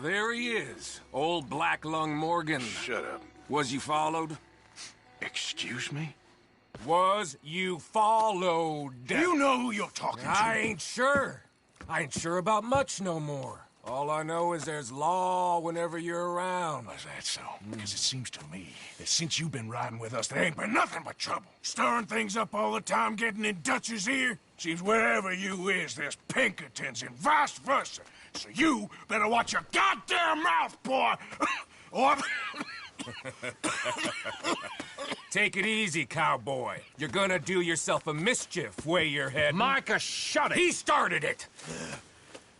there he is. Old Black Lung Morgan. Shut up. Was you followed? Excuse me? Was you followed? Do you know who you're talking to? I ain't sure. I ain't sure about much no more. All I know is there's law whenever you're around. Is that so? Because it seems to me that since you've been riding with us, there ain't been nothing but trouble. Stirring things up all the time, getting in Dutch's ear. Seems wherever you is, there's Pinkertons and vice versa. So you better watch your goddamn mouth, boy! Or... Take it easy, cowboy. You're gonna do yourself a mischief way you're heading. Micah, shut it! He started it!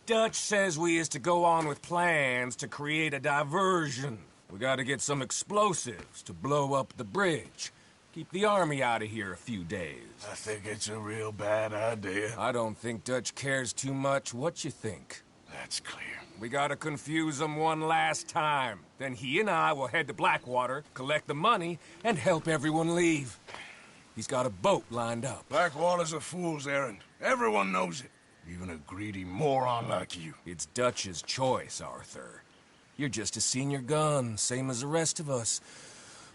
Dutch says we is to go on with plans to create a diversion. We gotta get some explosives to blow up the bridge. Keep the army out of here a few days. I think it's a real bad idea. I don't think Dutch cares too much what you think. That's clear. We gotta confuse him one last time. Then he and I will head to Blackwater, collect the money, and help everyone leave. He's got a boat lined up. Blackwater's a fool's errand. Everyone knows it. Even a greedy moron like you. It's Dutch's choice, Arthur. You're just a senior gun, same as the rest of us.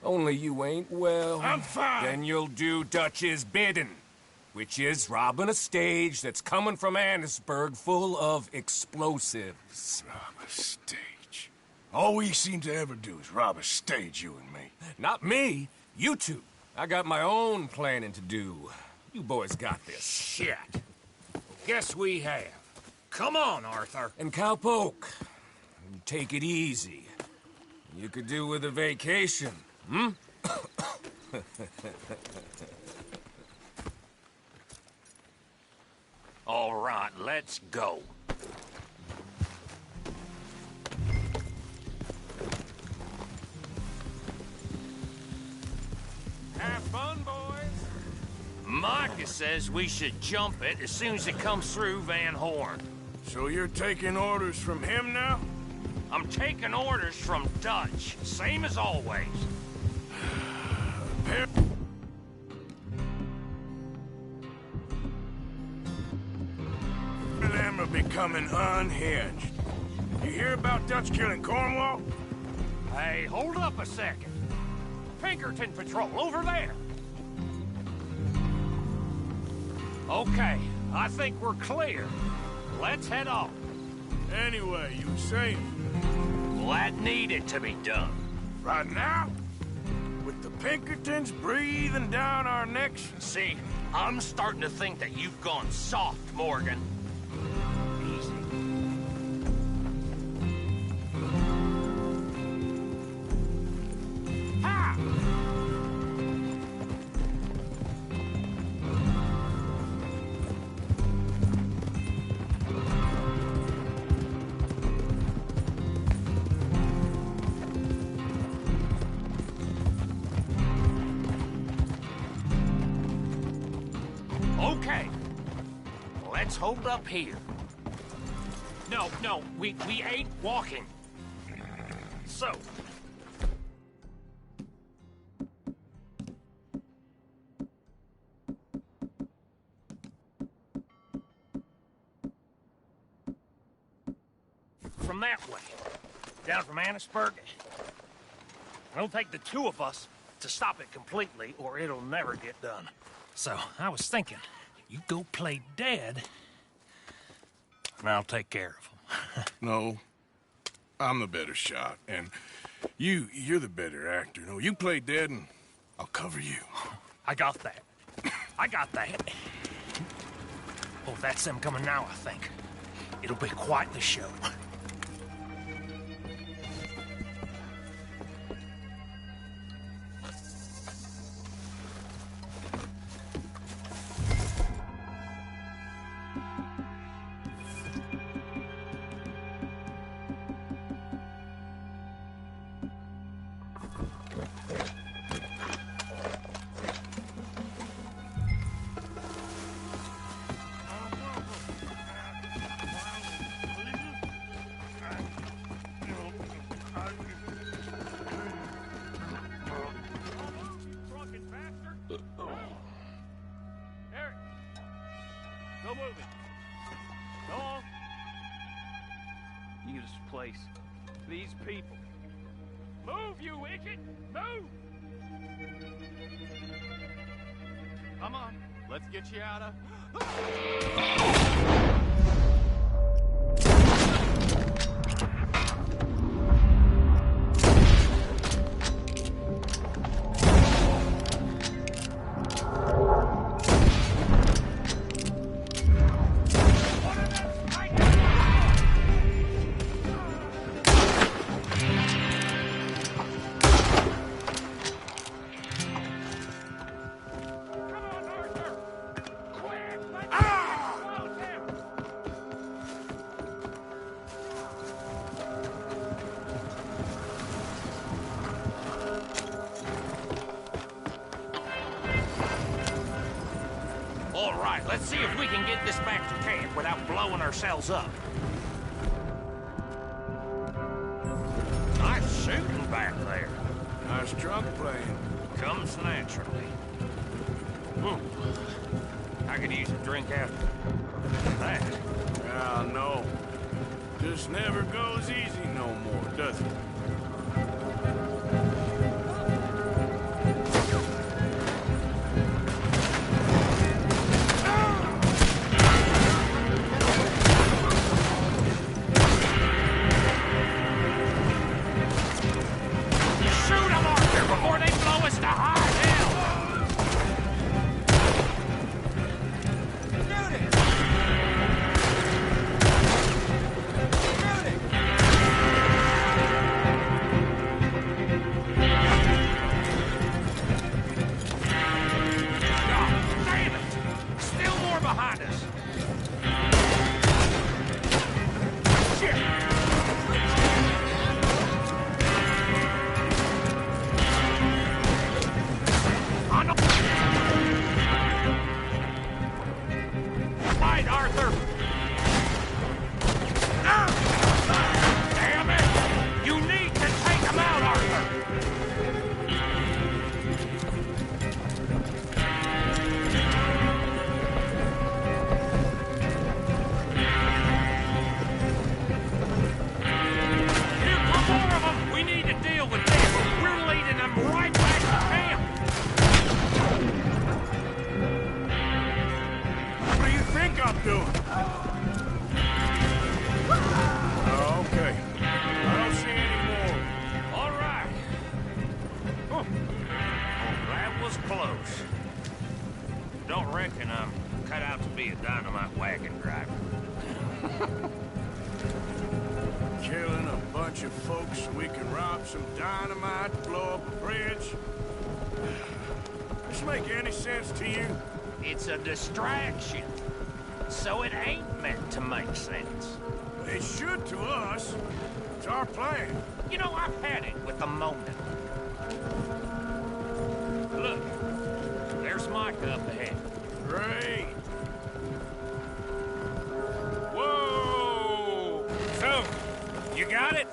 Only you ain't well. I'm fine. Then you'll do Dutch's bidding, which is robbing a stage that's coming from Annisburg full of explosives. Rob a stage. All we seem to ever do is rob a stage, you and me. Not me, you two. I got my own planning to do. You boys got this. Shit. Guess we have. Come on, Arthur. And Cowpoke, take it easy. You could do with a vacation, hmm? All right, let's go. Have fun, boys. Micah says we should jump it as soon as it comes through Van Horn. So you're taking orders from him now? I'm taking orders from Dutch, same as always. Them are becoming unhinged. You hear about Dutch killing Cornwall? Hey, hold up a second. Pinkerton Patrol, over there. Okay, I think we're clear. Let's head off. Anyway, you were saying? Well, that needed to be done. Right now? With the Pinkertons breathing down our necks? See, I'm starting to think that you've gone soft, Morgan. Easy. Ha! Okay. Let's hold up here. No, we ain't walking. So. From that way. Down from Annisburg. It'll take the two of us to stop it completely, or it'll never get done. So, I was thinking, you go play dead, and I'll take care of him. No. I'm the better shot, and you're the better actor. No, you play dead, and I'll cover you. I got that. I got that. Oh, that's them coming now, I think. It'll be quite the show. No moving. Go on. You get us a place. these people. Move, you idiot! Move! Come on, let's get you out of... All right, let's see if we can get this back to camp without blowing ourselves up. Nice shooting back there. Nice drunk playing. Comes naturally. I could use a drink after that. Ah, no. Just never goes easy no more, does it? Okay. I don't see any more. All right. Oh, that was close. Don't reckon I'm cut out to be a dynamite wagon driver. Killing a bunch of folks so we can rob some dynamite, blow up a bridge. This make any sense to you? It's a distraction, so it ain't meant to make sense. It should to us. It's our plan. You know, I've had it with the moment. Look, there's Micah up ahead. Great. Whoa! So, you got it?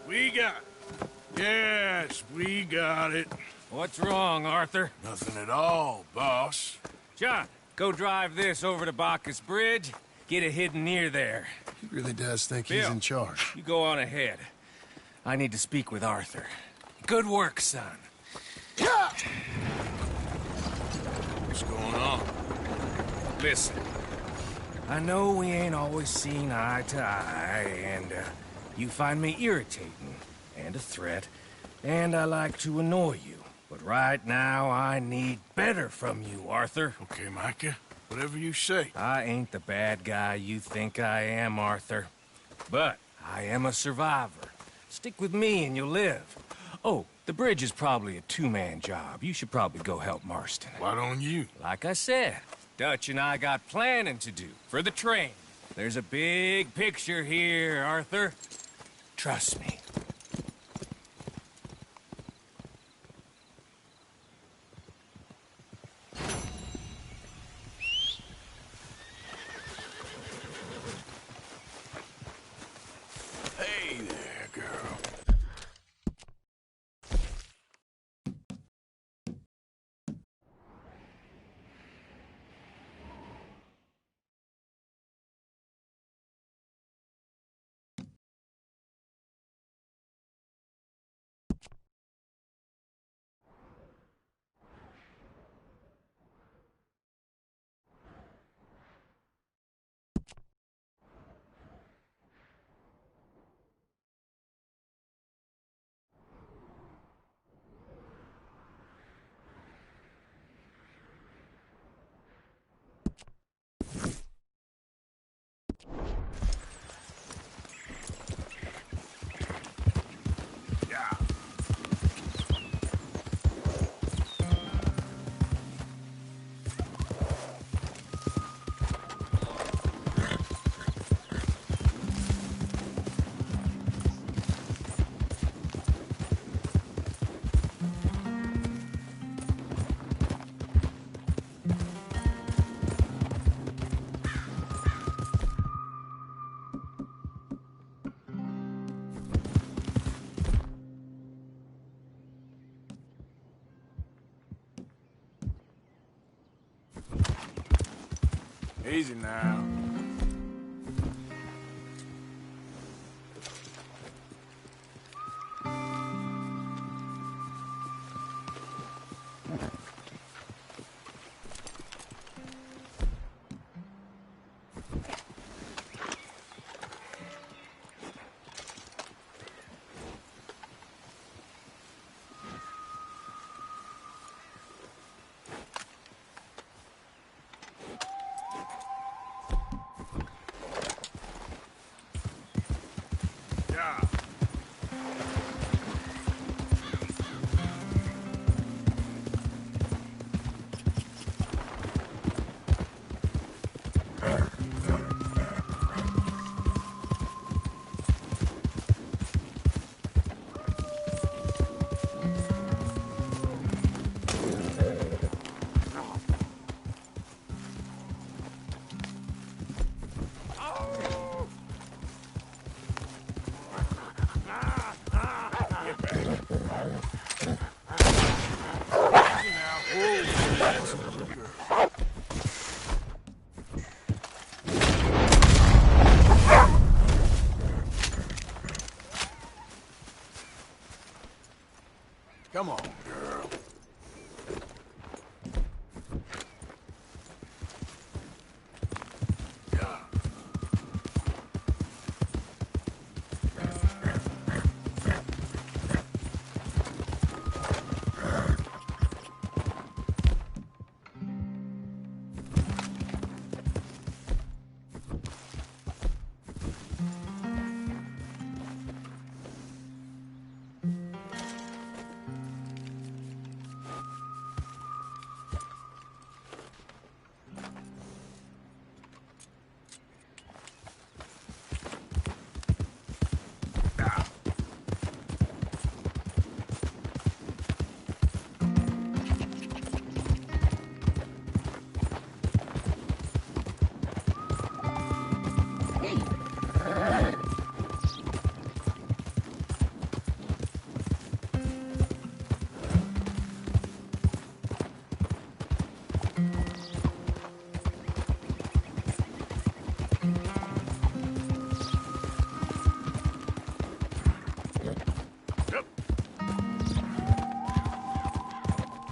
We got it. Yes, we got it. What's wrong, Arthur? Nothing at all, boss. John, go drive this over to Bacchus Bridge. Get it hidden near there. He really does think he's Bill, in charge. You go on ahead. I need to speak with Arthur. Good work, son. What's going on? Listen, I know we ain't always seen eye to eye, and you find me irritating and a threat, and I like to annoy you. But right now, I need better from you, Arthur. Okay, Micah. Whatever you say. I ain't the bad guy you think I am, Arthur. But I am a survivor. Stick with me and you'll live. Oh, the bridge is probably a two-man job. You should probably go help Marston. Why don't you? Like I said, Dutch and I got planning to do for the train. There's a big picture here, Arthur. Trust me. Easy now. Come on, girl.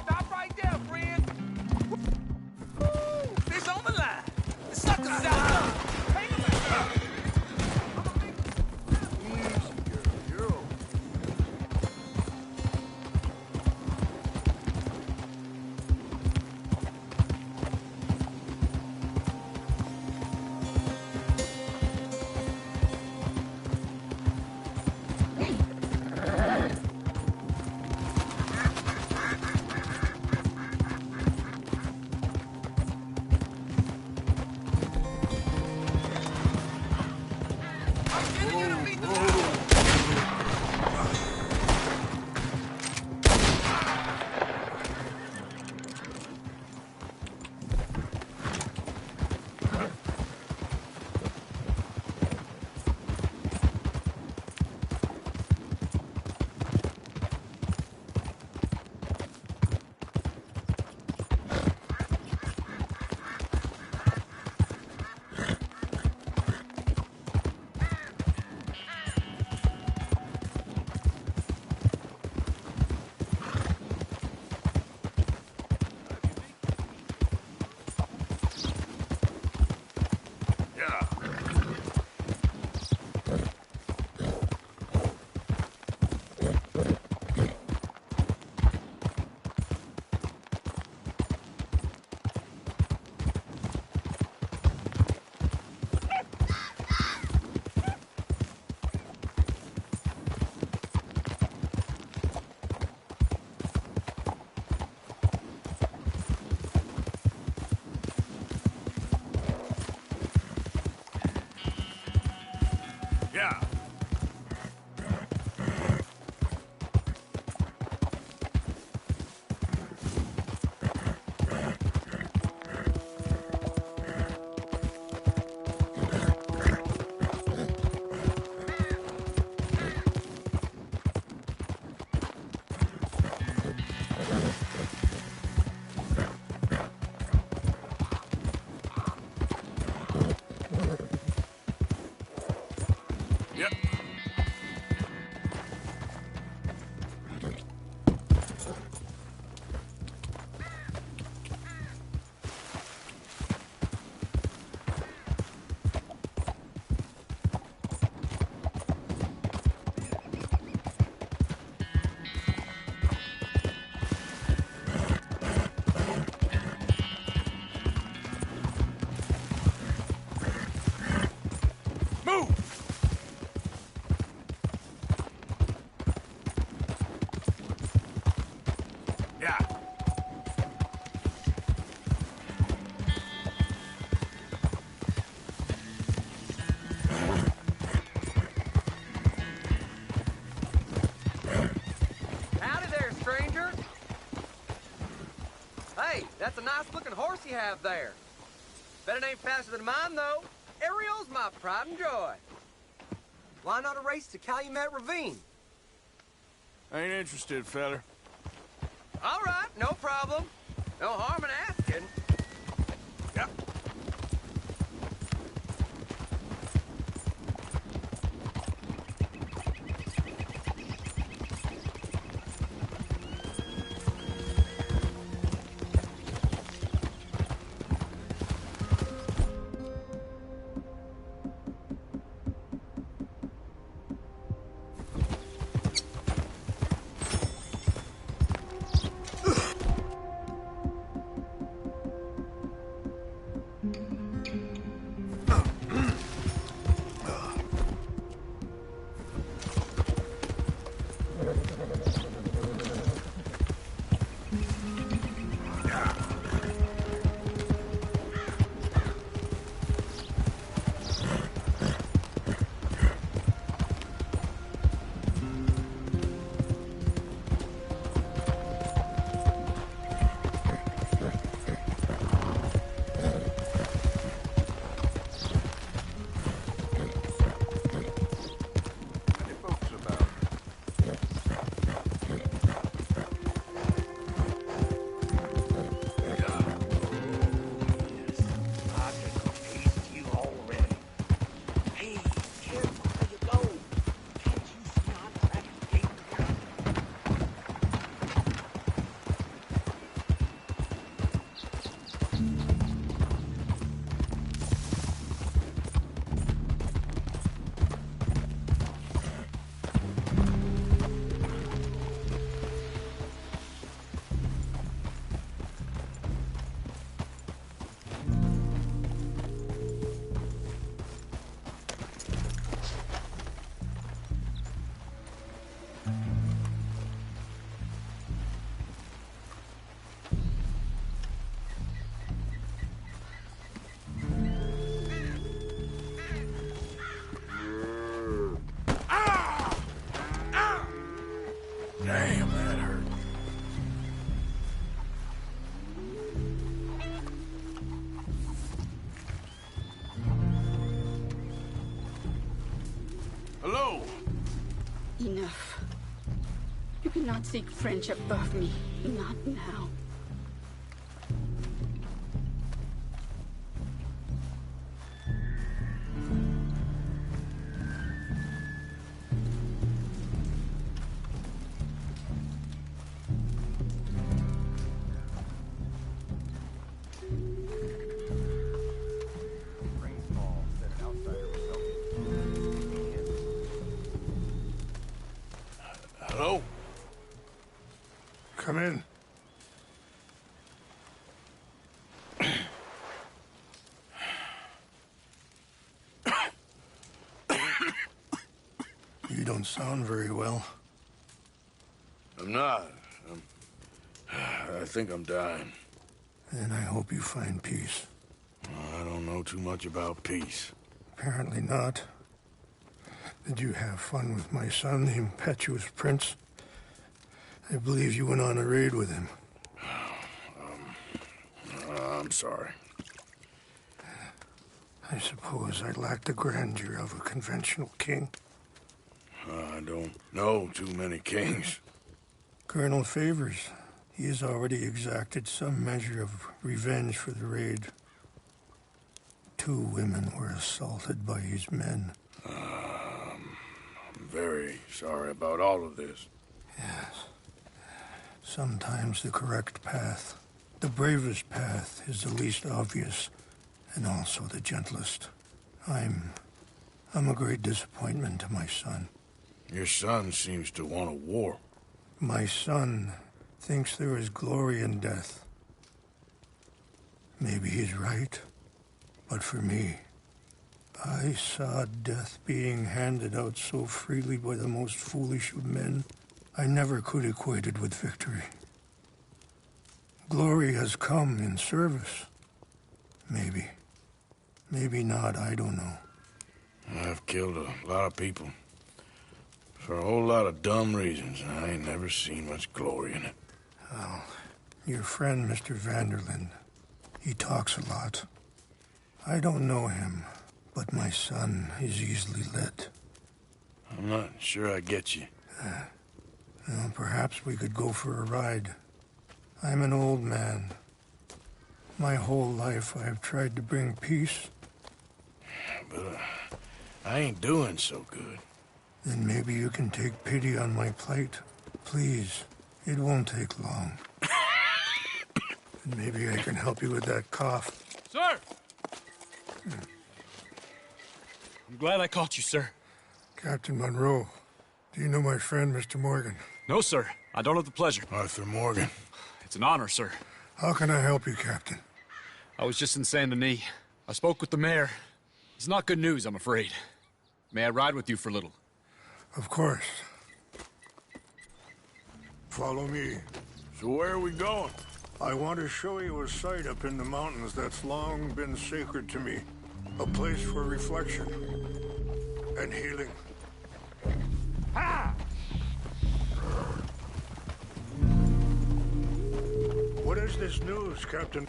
Stop right there, friend. Woo! Fish on the line. The sucker's out. Take him out. Yeah. That's a nice-looking horse you have there. Bet it ain't faster than mine, though. Ariel's my pride and joy. Why not a race to Calumet Ravine? Ain't interested, feller. All right, no problem. No harm in asking. Yep. Damn, that hurt. Hello? Enough. You cannot seek friendship of me. Not now. Hello? Come in. You don't sound very well. I'm not. I think I'm dying. And I hope you find peace. I don't know too much about peace. Apparently not. Did you have fun with my son, the impetuous prince? I believe you went on a raid with him. I'm sorry. I suppose I lack the grandeur of a conventional king. I don't know too many kings. Colonel Favors, he has already exacted some measure of revenge for the raid. 2 women were assaulted by his men. I'm very sorry about all of this. Yes. Sometimes the correct path, the bravest path, is the least obvious, and also the gentlest. I'm a great disappointment to my son. Your son seems to want a war. My son thinks there is glory in death. Maybe he's right, but for me, I saw death being handed out so freely by the most foolish of men. I never could equate it with victory. Glory has come in service. Maybe. Maybe not, I don't know. I've killed a lot of people. For a whole lot of dumb reasons, and I ain't never seen much glory in it. Well, Your friend, Mr. Vanderlyn. He talks a lot. I don't know him, but my son is easily led. I'm not sure I get you. Well, perhaps we could go for a ride. I'm an old man. My whole life I have tried to bring peace. But I ain't doing so good. Then maybe you can take pity on my plight. Please, it won't take long. And maybe I can help you with that cough. Sir! I'm glad I caught you, sir. Captain Monroe, do you know my friend, Mr. Morgan? No, sir. I don't have the pleasure. Arthur Morgan. It's an honor, sir. How can I help you, Captain? I was just in Saint Denis. I spoke with the mayor. It's not good news, I'm afraid. May I ride with you for a little? Of course. Follow me. So where are we going? I want to show you a site up in the mountains that's long been sacred to me. A place for reflection and healing. Ha! What is this news, Captain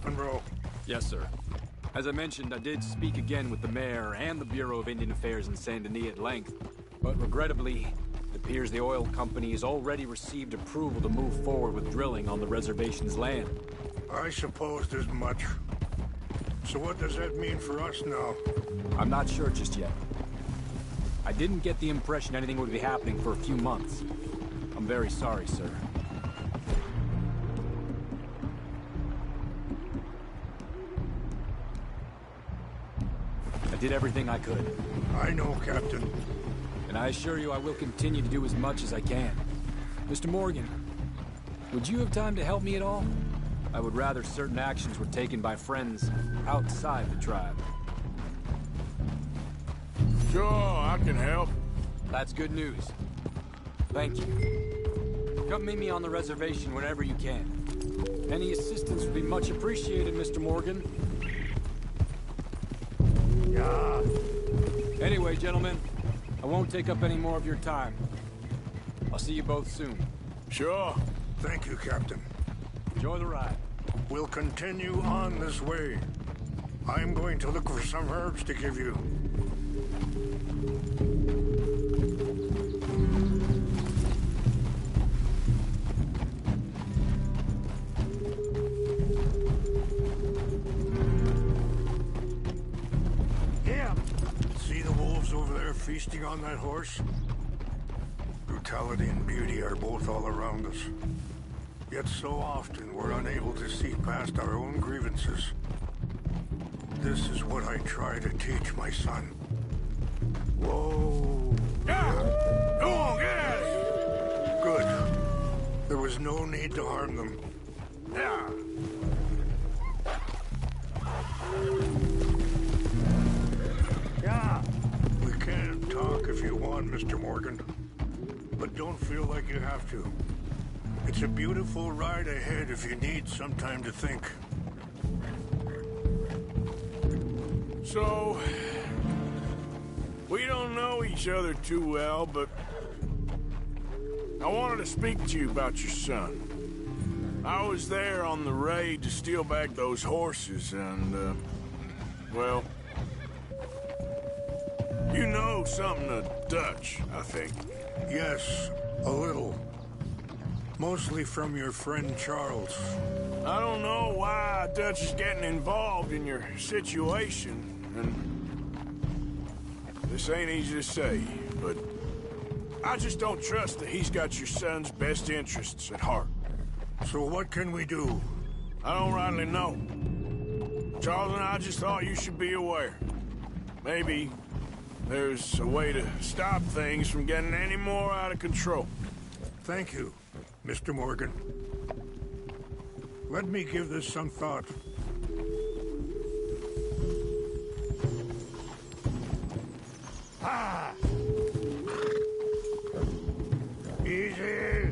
Monroe? Yes, sir. As I mentioned, I did speak again with the mayor and the Bureau of Indian Affairs in Saint Denis at length, but regrettably, it appears the oil company has already received approval to move forward with drilling on the reservation's land. I supposed as much. So what does that mean for us now? I'm not sure just yet. I didn't get the impression anything would be happening for a few months. I'm very sorry, sir. I did everything I could. I know, Captain. And I assure you I will continue to do as much as I can. Mr. Morgan, would you have time to help me at all? I would rather certain actions were taken by friends outside the tribe. Sure, I can help. That's good news. Thank you. Come meet me on the reservation whenever you can. Any assistance would be much appreciated, Mr. Morgan. Yeah. Anyway, gentlemen, I won't take up any more of your time. I'll see you both soon. Sure. Thank you, Captain. Enjoy the ride. We'll continue on this way. I'm going to look for some herbs to give you. Yeah. See the wolves over there feasting on that horse? Brutality and beauty are both all around us. Yet so often we're unable to see past our own grievances. This is what I try to teach my son. Whoa. Yeah! Go on, get at it! Good. There was no need to harm them. Yeah! Yeah. We can talk if you want, Mr. Morgan. But don't feel like you have to. It's a beautiful ride ahead if you need some time to think. So, we don't know each other too well, but I wanted to speak to you about your son. I was there on the raid to steal back those horses, and, well, you know something of Dutch, I think. Yes, a little. Mostly from your friend Charles. I don't know why Dutch is getting involved in your situation, and this ain't easy to say, but I just don't trust that he's got your son's best interests at heart. So what can we do? I don't rightly know. Charles and I just thought you should be aware. Maybe there's a way to stop things from getting any more out of control. Thank you, Mr. Morgan. Let me give this some thought. Ah! Easy!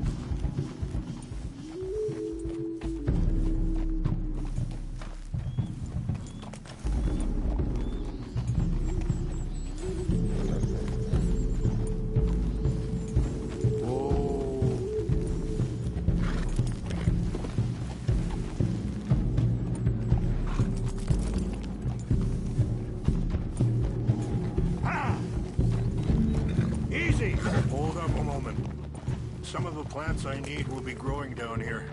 Some of the plants I need will be growing down here.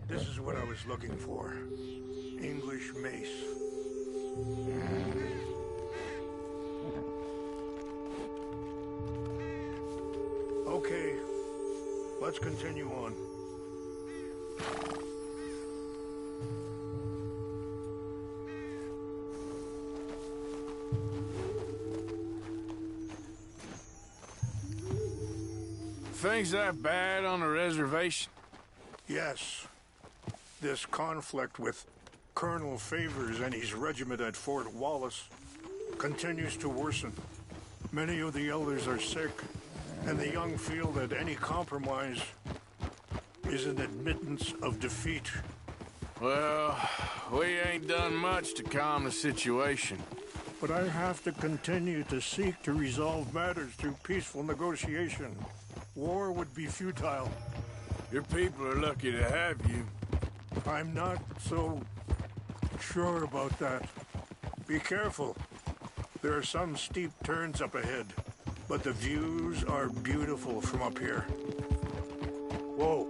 This is what I was looking for. English mace. Okay, let's continue on. Things that bad on the reservation? Yes. This conflict with Colonel Favors and his regiment at Fort Wallace continues to worsen. Many of the elders are sick, and the young feel that any compromise is an admittance of defeat. Well, we ain't done much to calm the situation. But I have to continue to seek to resolve matters through peaceful negotiation. War would be futile. Your people are lucky to have you. I'm not so sure about that. Be careful. There are some steep turns up ahead, but the views are beautiful from up here. Whoa.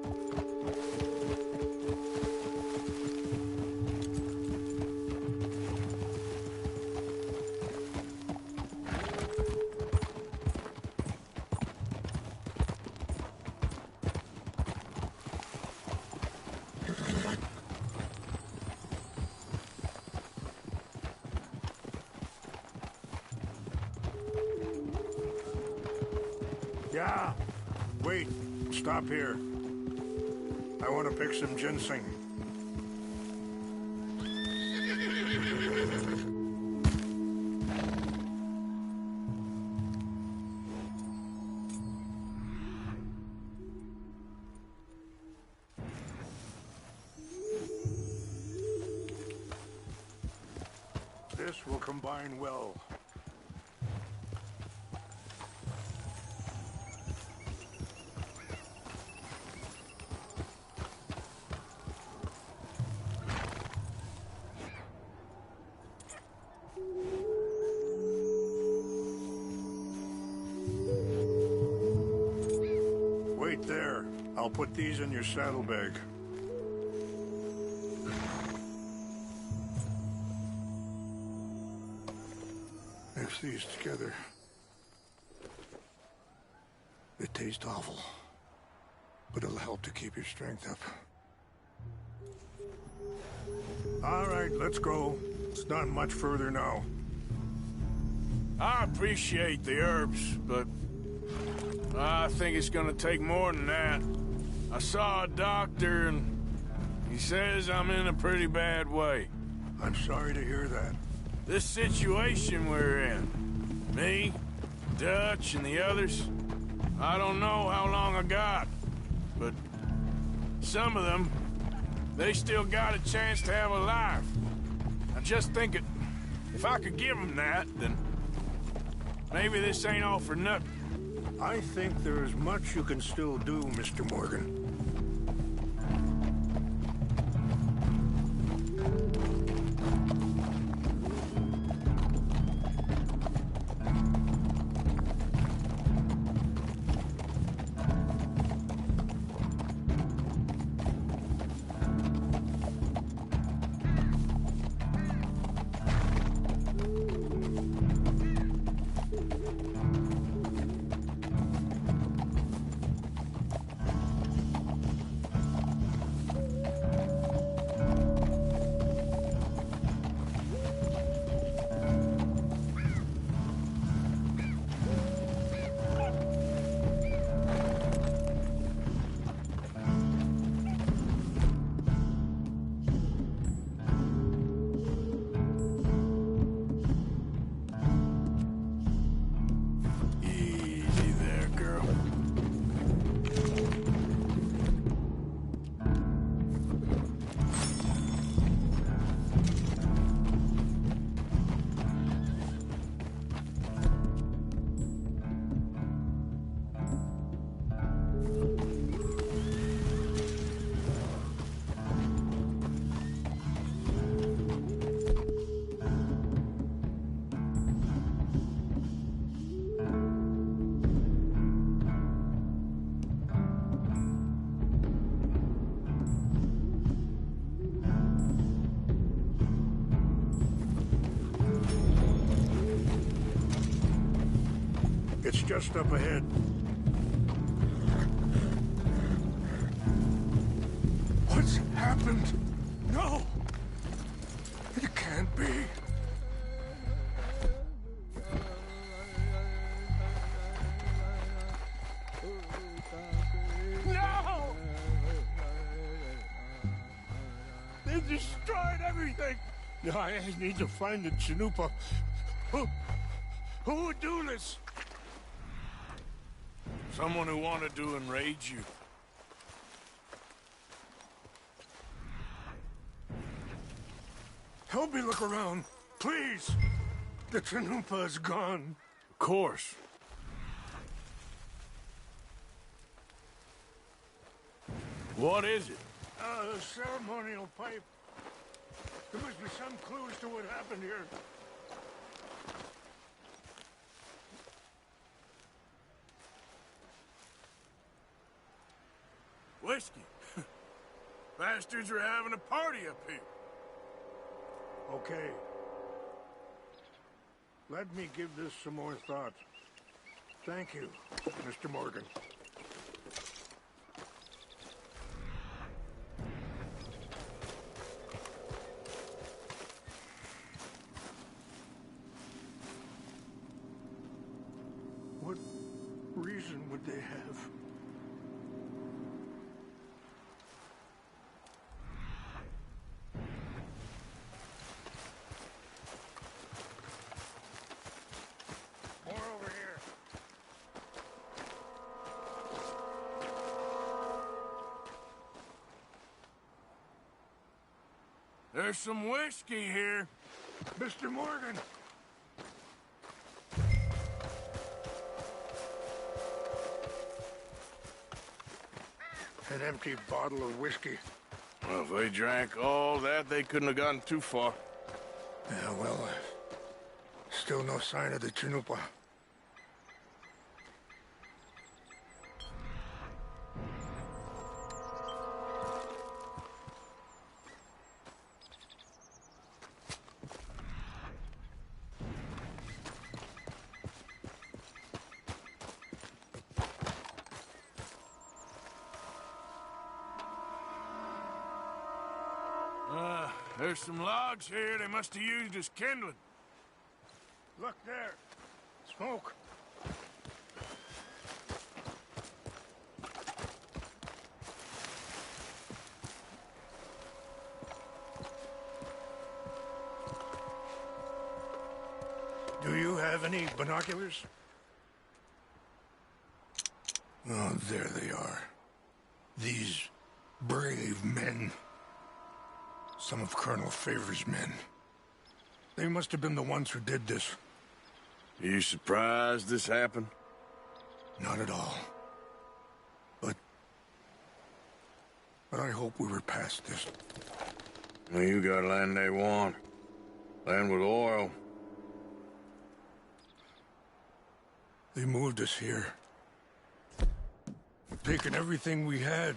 Yeah. Wait. Stop here. I want to pick some ginseng. This will combine well. Wait there. I'll put these in your saddlebag. Mix these together. They taste awful, but it'll help to keep your strength up. All right, let's go. It's not much further now. I appreciate the herbs, but I think it's gonna take more than that. I saw a doctor and he says I'm in a pretty bad way. I'm sorry to hear that. This situation we're in, me, Dutch, and the others, I don't know how long I got, but some of them, they still got a chance to have a life. I just think if I could give them that, then maybe this ain't all for nothing. I think there is much you can still do, Mr. Morgan. It's just up ahead. What's happened? No! It can't be. No! They destroyed everything! I need to find the Chanupa. Who would do this? Someone who wanted to enrage you. Help me look around, please. The Chanupa is gone. Of course. What is it? A ceremonial pipe. There must be some clues to what happened here. Whiskey. Bastards are having a party up here. Okay. Let me give this some more thought. Thank you, Mr. Morgan. What reason would they have? More over here. There's some whiskey here. Mr. Morgan. An empty bottle of whiskey. Well, if they drank all that, they couldn't have gotten too far. Yeah, well, still no sign of the Chanupa. There's some logs here they must have used as kindling. Look there. Smoke. Do you have any binoculars? Oh, there they are. These brave men. Some of Colonel Favor's men. They must have been the ones who did this. Are you surprised this happened? Not at all. But I hope we were past this. Well, you got land they want. Land with oil. They moved us here. Taken everything we had.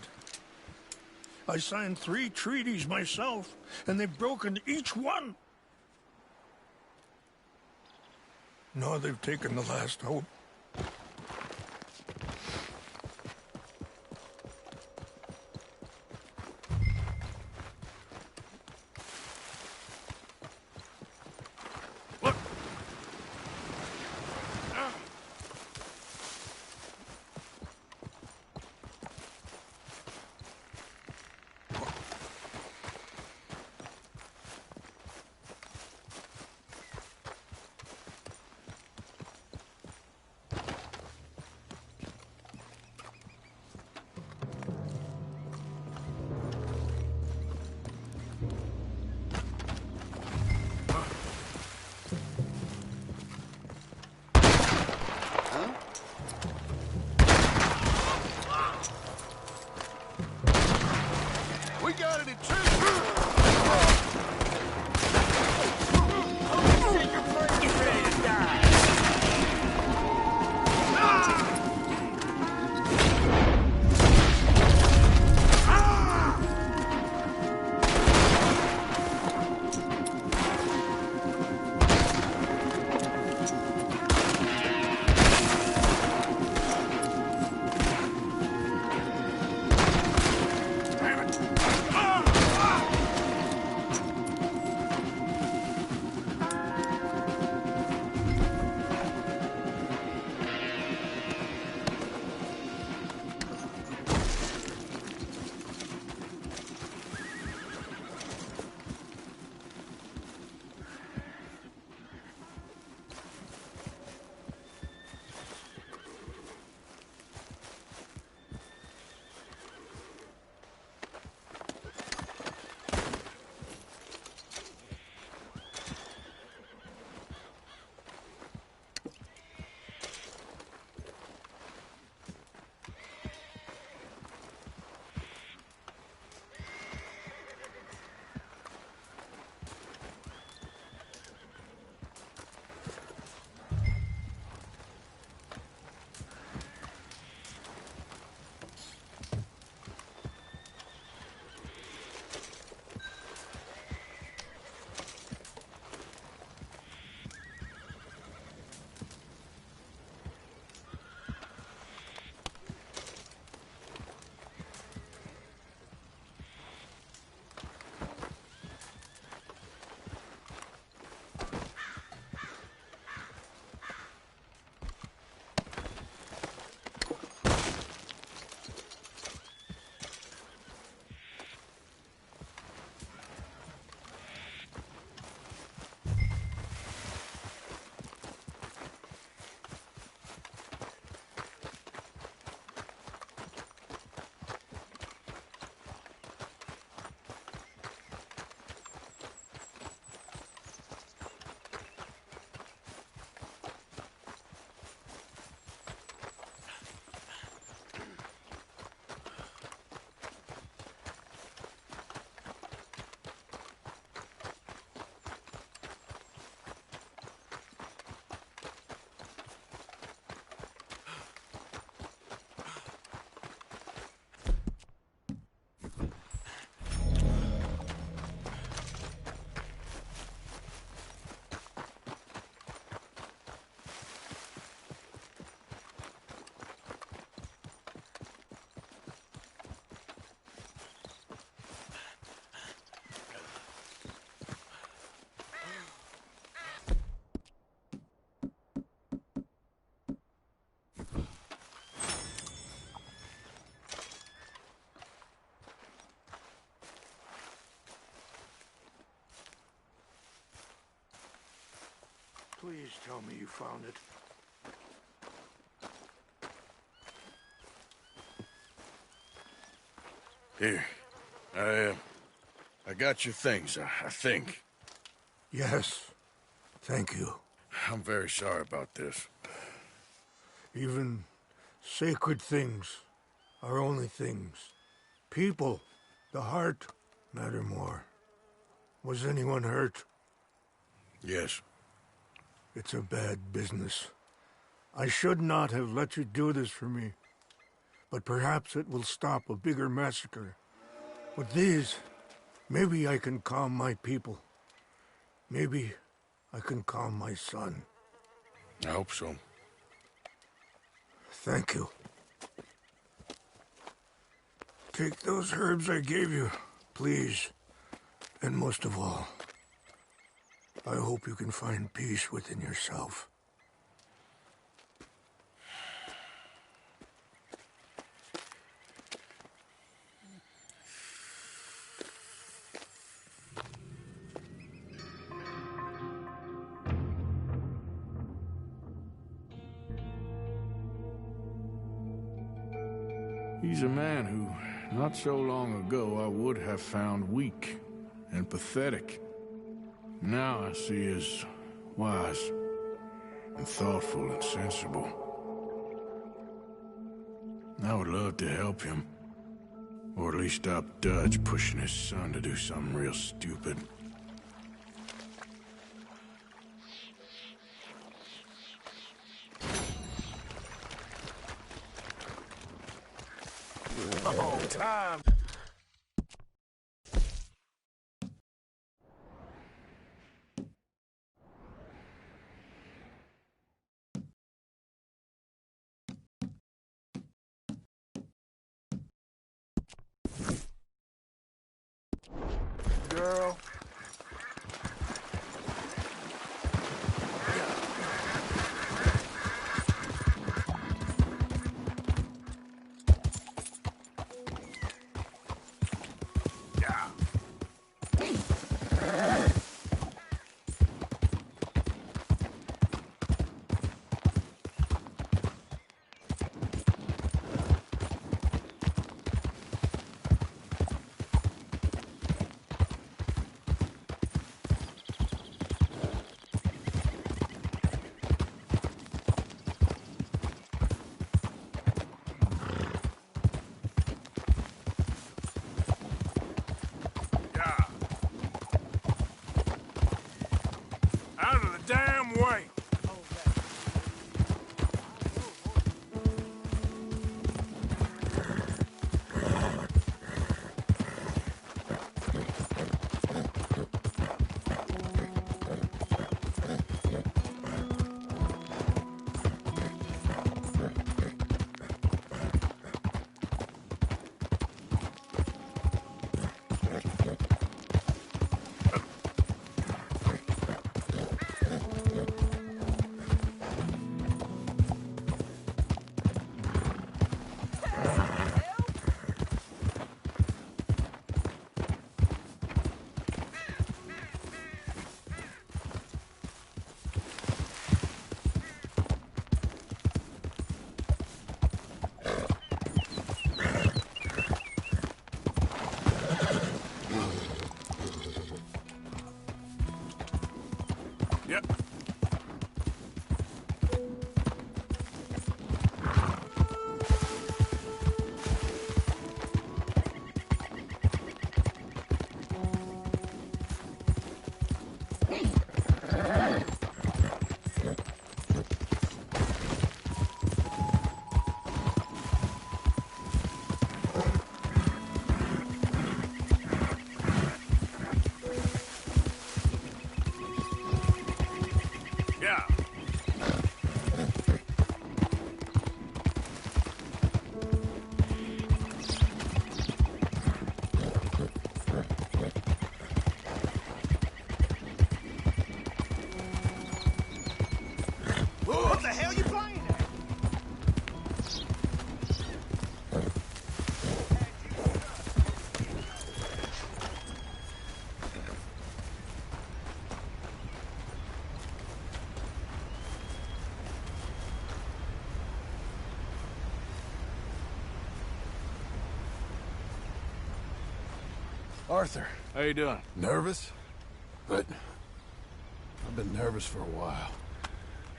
I signed 3 treaties myself, and they've broken each one. Now they've taken the last hope. Look! Please tell me you found it. Here. I got your things, I think. Yes. Thank you. I'm very sorry about this. Even sacred things are only things. People, the heart, matter more. Was anyone hurt? Yes. It's a bad business. I should not have let you do this for me. But perhaps it will stop a bigger massacre. With these, maybe I can calm my people. Maybe I can calm my son. I hope so. Thank you. Take those herbs I gave you, please. And most of all, I hope you can find peace within yourself. He's a man who, not so long ago, I would have found weak and pathetic. Now I see as wise and thoughtful and sensible. I would love to help him. Or at least stop Dutch pushing his son to do something real stupid. Oh, time. Girl. Out of the damn way! Yep. Yeah. Arthur. How you doing? Nervous? But I've been nervous for a while.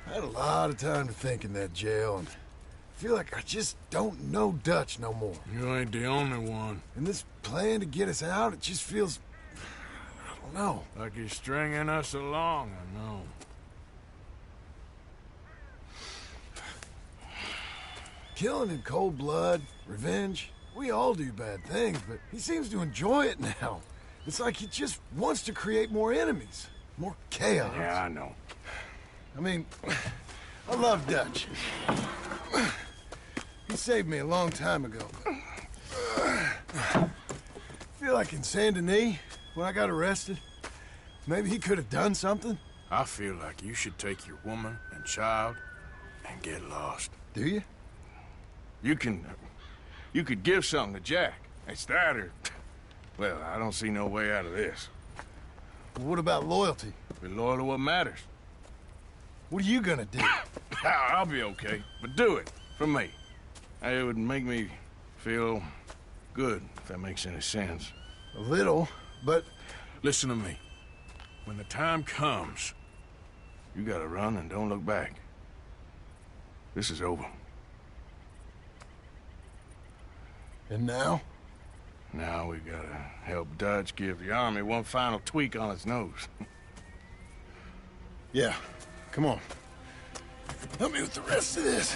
I had a lot of time to think in that jail, and I feel like I just don't know Dutch no more. You ain't the only one. And this plan to get us out, it just feels... I don't know. Like you're stringing us along, I know. Killing in cold blood, revenge, we all do bad things, but he seems to enjoy it now. It's like he just wants to create more enemies, more chaos. Yeah, I know. I mean, I love Dutch. He saved me a long time ago. I feel like in Saint Denis, when I got arrested, maybe he could have done something. I feel like you should take your woman and child and get lost. Do you? You could give something to Jack. It's that or... Well, I don't see no way out of this. But what about loyalty? Be loyal to what matters. What are you gonna do? I'll be okay, but do it, for me. It would make me feel good, if that makes any sense. A little, but... Listen to me. When the time comes, you gotta run and don't look back. This is over. And now? Now we gotta help Dutch give the army one final tweak on its nose. Yeah, come on. Help me with the rest of this.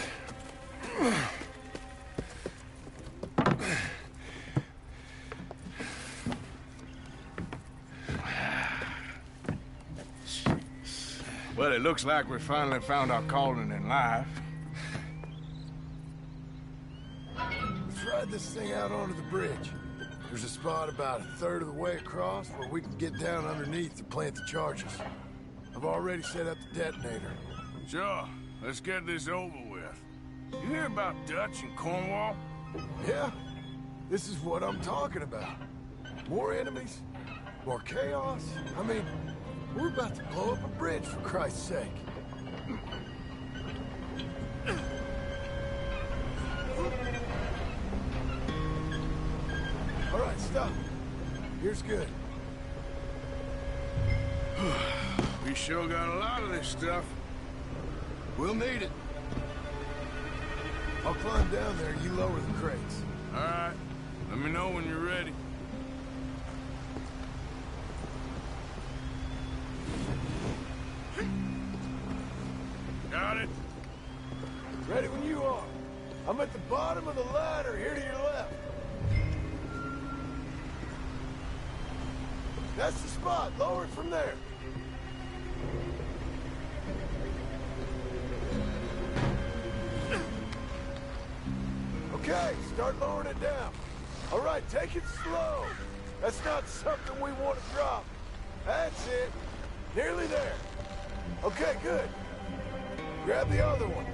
Well, it looks like we finally found our calling in life. Let's ride this thing out onto the bridge. There's a spot about a third of the way across where we can get down underneath to plant the charges. I've already set up the detonator. Sure, let's get this over with. You hear about Dutch and Cornwall? Yeah, this is what I'm talking about. More enemies, more chaos. I mean, we're about to blow up a bridge, for Christ's sake. All right, stop. Here's good. We sure got a lot of this stuff. We'll need it. I'll climb down there, you lower the crates. All right. Let me know when you're ready. Got it? Ready when you are. I'm at the bottom of the ladder, here to your left. That's the spot. Lower it from there. Okay, start lowering it down. All right, take it slow. That's not something we want to drop. That's it. Nearly there. Okay, good. Grab the other one.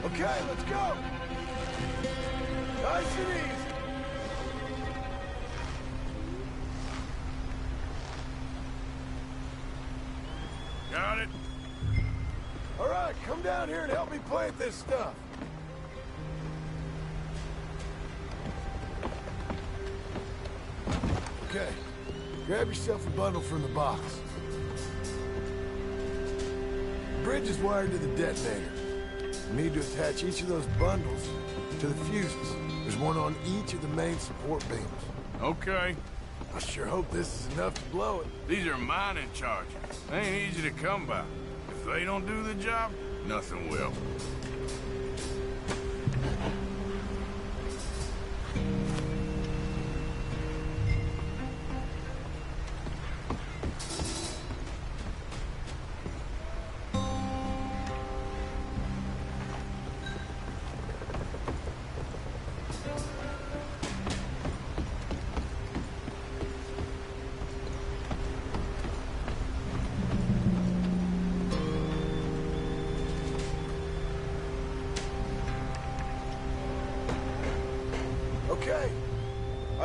Okay, let's go. Nice and easy. Got it? All right, come down here and help me plant this stuff. Okay, grab yourself a bundle from the box. The bridge is wired to the detonator. You need to attach each of those bundles to the fuses. There's one on each of the main support beams. Okay. I sure hope this is enough to blow it. These are mining charges. They ain't easy to come by. If they don't do the job, nothing will.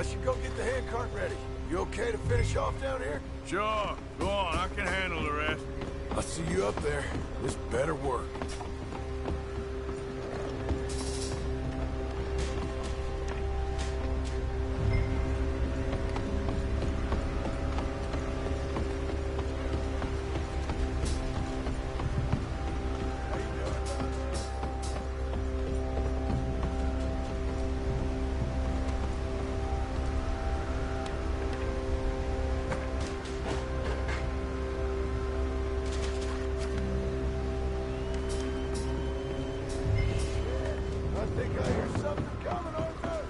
I should go get the handcart ready. You okay to finish off down here? Sure. Go on, I can handle the rest. I'll see you up there. This better work. I think I hear something coming, Arthur.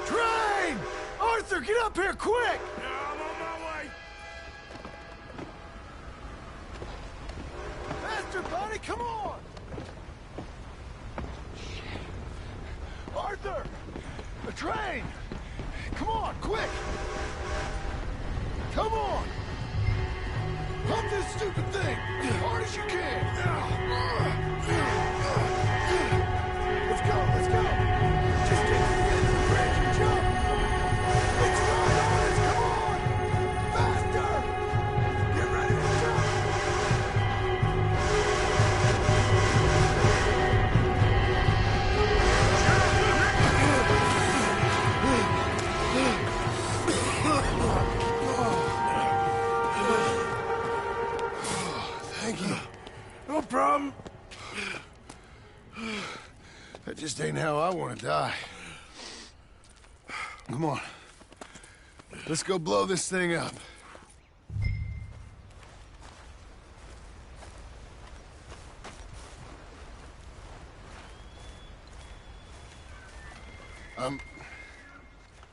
Train! Arthur, get up here quick! Yeah, I'm on my way. Faster, buddy, come on! Arthur! The train! Come on, quick! Come on! Pump this stupid thing as hard as you can! Let's go, let's go! Just get to the end of the bridge and jump! It's right on us, come on! Faster! Get ready to jump! Thank you. No problem. That just ain't how I want to die. Come on. Let's go blow this thing up.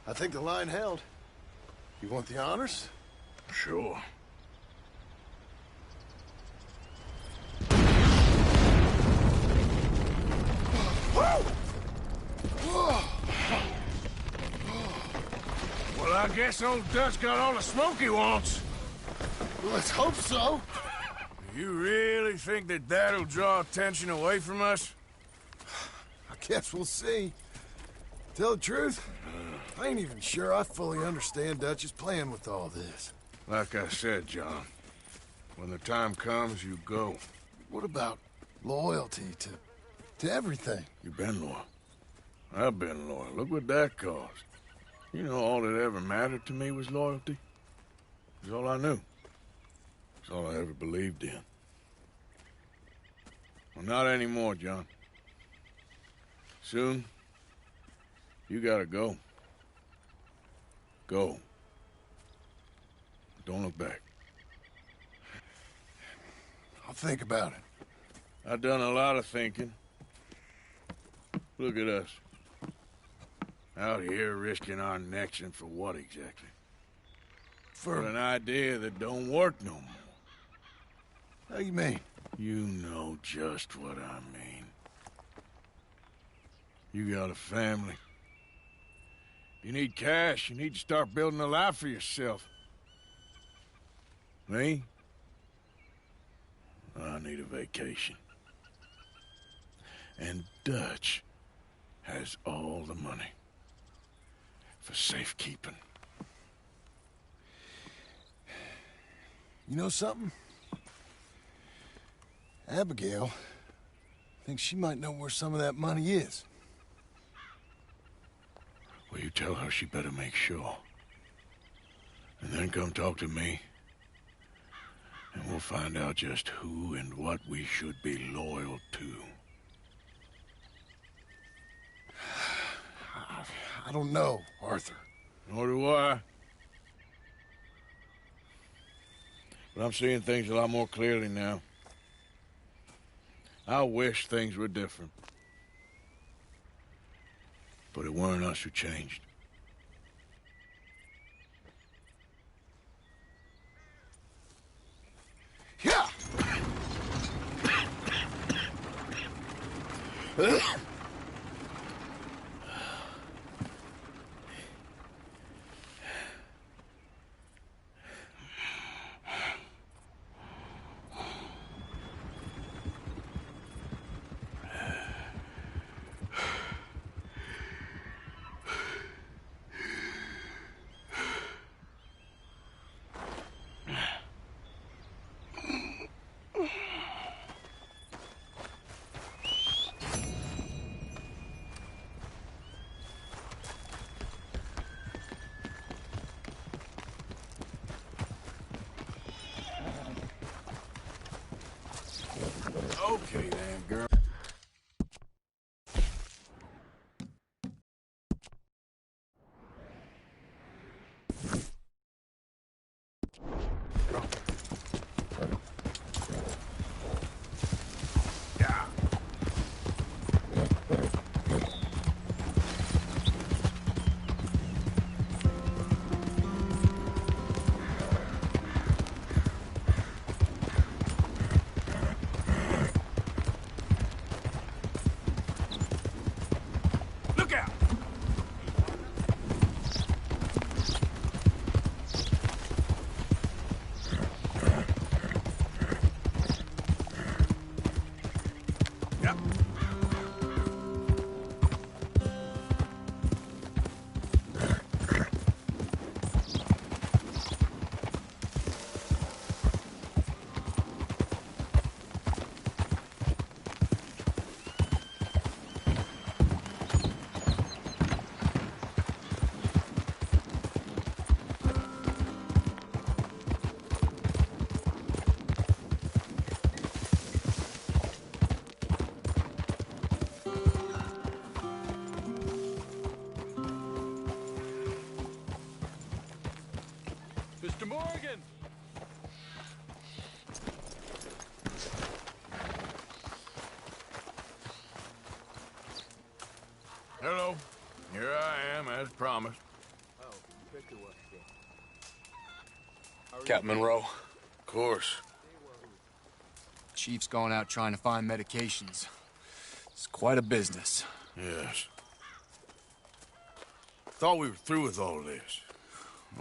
I think the line held. You want the honors? Sure. Well, I guess old Dutch got all the smoke he wants. Well, let's hope so. You really think that that'll draw attention away from us? I guess we'll see. Tell the truth, I ain't even sure I fully understand Dutch's plan with all this. Like I said, John, when the time comes, you go. What about loyalty to everything? You've been loyal. I've been loyal. Look what that cost. You know, all that ever mattered to me was loyalty. It's all I knew. It's all I ever believed in. Well, not anymore, John. Soon, you gotta go. Go. Don't look back. I'll think about it. I've done a lot of thinking. Look at us. Out here risking our necks, and for what exactly? For an idea that don't work no more. How you mean? You know just what I mean. You got a family. You need cash. You need to start building a life for yourself. Me? I need a vacation. And Dutch has all the money for safekeeping. You know something? Abigail thinks she might know where some of that money is. Well, you tell her she better make sure. And then come talk to me. And we'll find out just who and what we should be loyal to. I don't know, Arthur. Nor do I. But I'm seeing things a lot more clearly now. I wish things were different. But it weren't us who changed. Yeah! Mr. Morgan! Hello. Here I am, as promised. Captain Monroe. Of course. Chief's gone out trying to find medications. It's quite a business. Yes. Thought we were through with all this.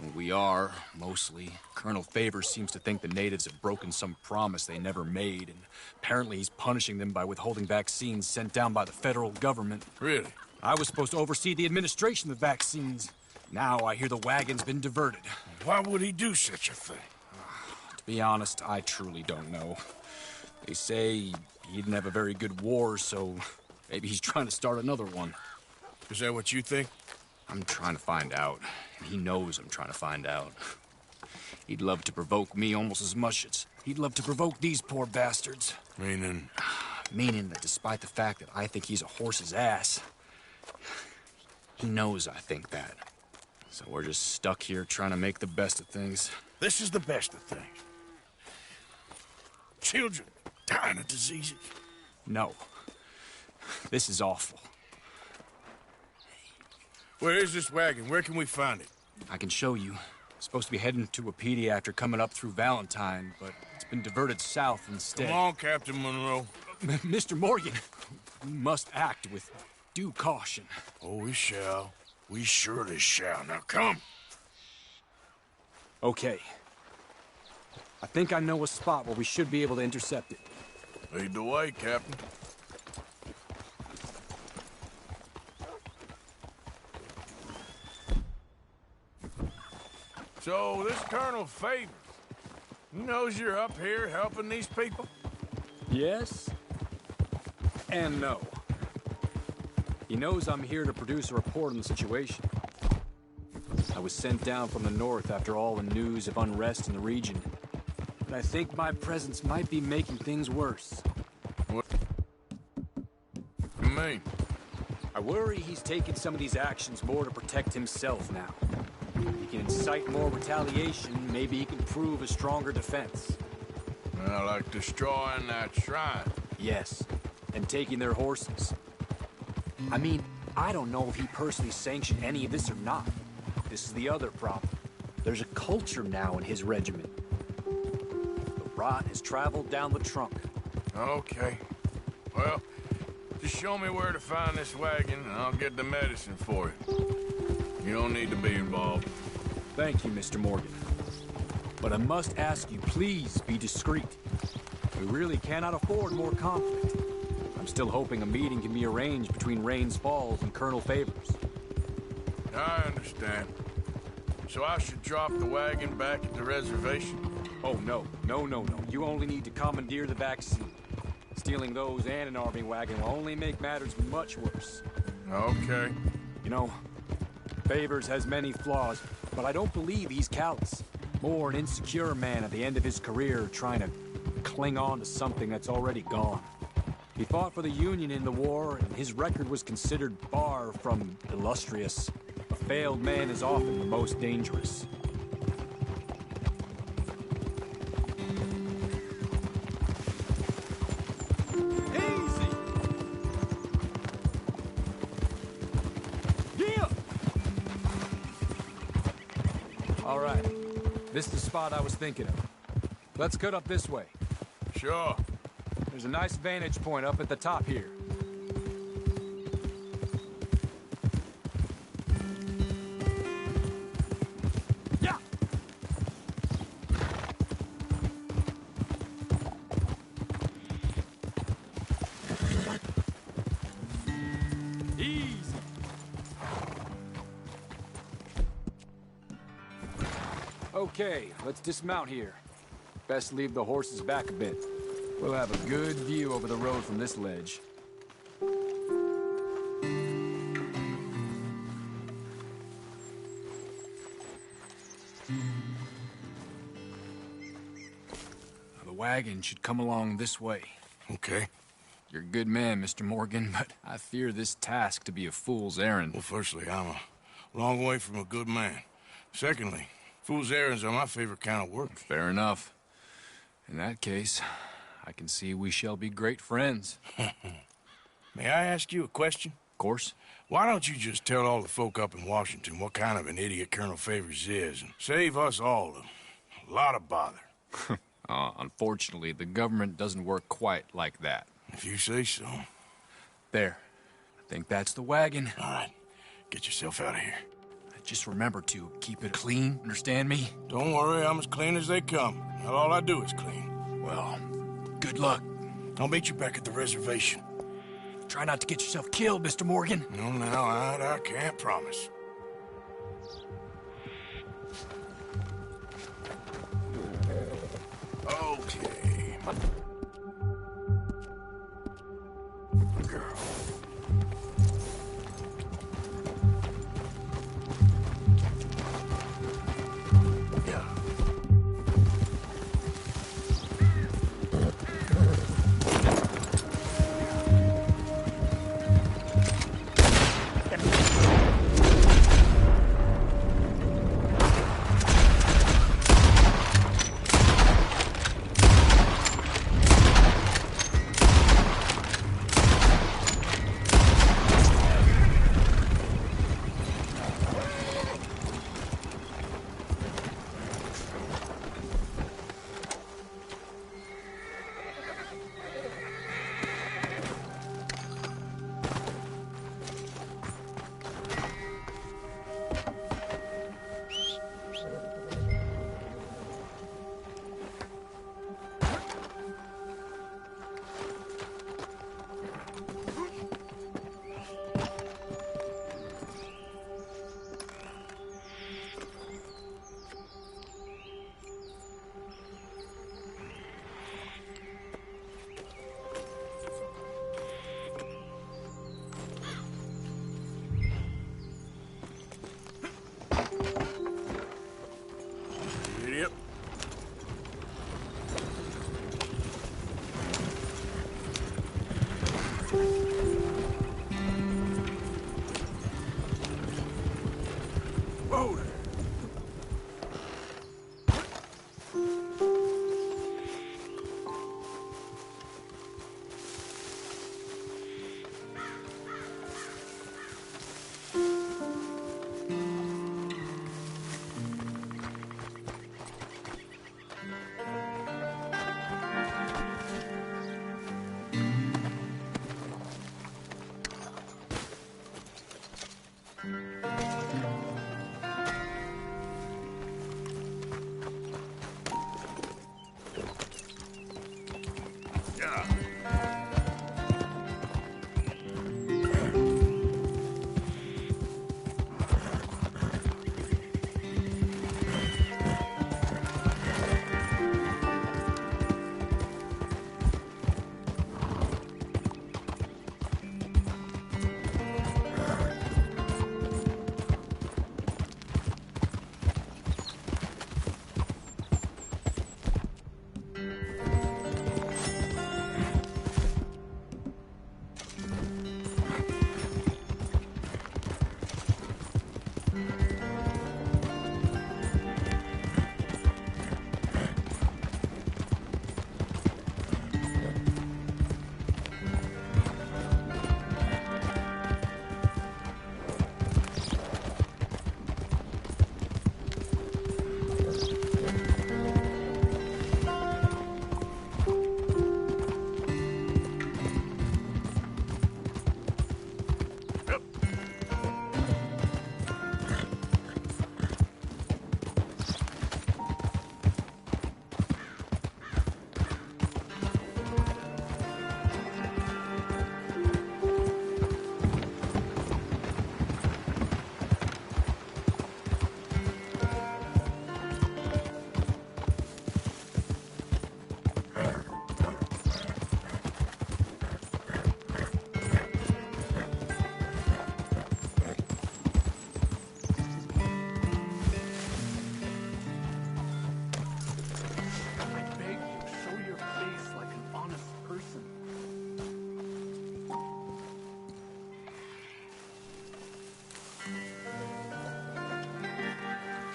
Well, we are, mostly. Colonel Favors seems to think the natives have broken some promise they never made, and apparently he's punishing them by withholding vaccines sent down by the federal government. Really? I was supposed to oversee the administration of the vaccines. Now I hear the wagon's been diverted. Why would he do such a thing? To be honest, I truly don't know. They say he didn't have a very good war, so maybe he's trying to start another one. Is that what you think? I'm trying to find out. And he knows I'm trying to find out. He'd love to provoke me almost as much as he'd love to provoke these poor bastards. Meaning? Meaning that despite the fact that I think he's a horse's ass, he knows I think that. So we're just stuck here trying to make the best of things. This is the best of things. Children dying of diseases. No. This is awful. Where is this wagon? Where can we find it? I can show you. Supposed to be heading to a PD after coming up through Valentine, but it's been diverted south instead. Come on, Captain Monroe. Mr. Morgan, we must act with due caution. Oh, we shall. We surely shall. Now come. Okay. I think I know a spot where we should be able to intercept it. Lead the way, Captain. So, this Colonel Favors, he knows you're up here helping these people? Yes. And no. He knows I'm here to produce a report on the situation. I was sent down from the north after all the news of unrest in the region. But I think my presence might be making things worse. What do you mean? I worry he's taking some of these actions more to protect himself now. He can incite more retaliation, maybe he can prove a stronger defense. Well, like destroying that shrine. Yes, and taking their horses. I mean, I don't know if he personally sanctioned any of this or not. This is the other problem. There's a culture now in his regiment. The rot has traveled down the trunk. Okay. Well, just show me where to find this wagon, and I'll get the medicine for you. You don't need to be involved. Thank you, Mr. Morgan. But I must ask you, please be discreet. We really cannot afford more conflict. I'm still hoping a meeting can be arranged between Rains Falls and Colonel Favors. I understand. So I should drop the wagon back at the reservation? Oh, no. No. You only need to commandeer the vaccine. Stealing those and an army wagon will only make matters much worse. Okay. You know, Favors has many flaws, but I don't believe he's callous. More an insecure man at the end of his career trying to cling on to something that's already gone. He fought for the Union in the war, and his record was considered far from illustrious. A failed man is often the most dangerous. Easy! Yeah! All right. This is the spot I was thinking of. Let's cut up this way. Sure. There's a nice vantage point up at the top here. Yeah! Easy! Okay, let's dismount here. Best leave the horses back a bit. We'll have a good view over the road from this ledge. The wagon should come along this way. Okay. You're a good man, Mr. Morgan, but I fear this task to be a fool's errand. Well, firstly, I'm a long way from a good man. Secondly, fool's errands are my favorite kind of work. Fair enough. In that case, I can see we shall be great friends. May I ask you a question? Of course. Why don't you just tell all the folk up in Washington what kind of an idiot Colonel Favors is and save us all a lot of bother? Unfortunately, the government doesn't work quite like that. If you say so. There. I think that's the wagon. All right. Get yourself out of here. Just remember to keep it clean, understand me? Don't worry, I'm as clean as they come. Not all I do is clean. Well, good luck. I'll meet you back at the reservation. Try not to get yourself killed, Mr. Morgan. No, now, I can't promise. Okay. Girl.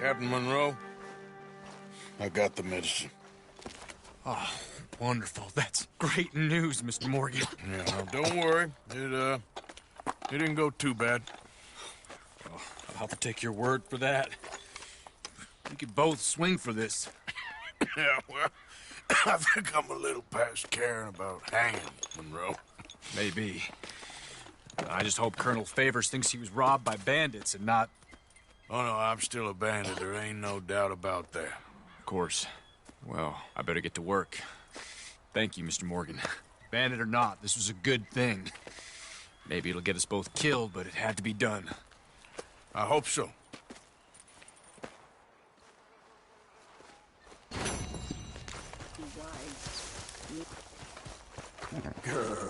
Captain Monroe, I got the medicine. Oh, wonderful. That's great news, Mr. Morgan. Yeah, now don't worry. It didn't go too bad. Oh, I'll have to take your word for that. We could both swing for this. Yeah, well, I think I'm a little past caring about hanging, Monroe. Maybe. I just hope Colonel Favors thinks he was robbed by bandits and not... Oh, no, I'm still a bandit. There ain't no doubt about that. Of course. Well, I better get to work. Thank you, Mr. Morgan. Bandit or not, this was a good thing. Maybe it'll get us both killed, but it had to be done. I hope so. Girl.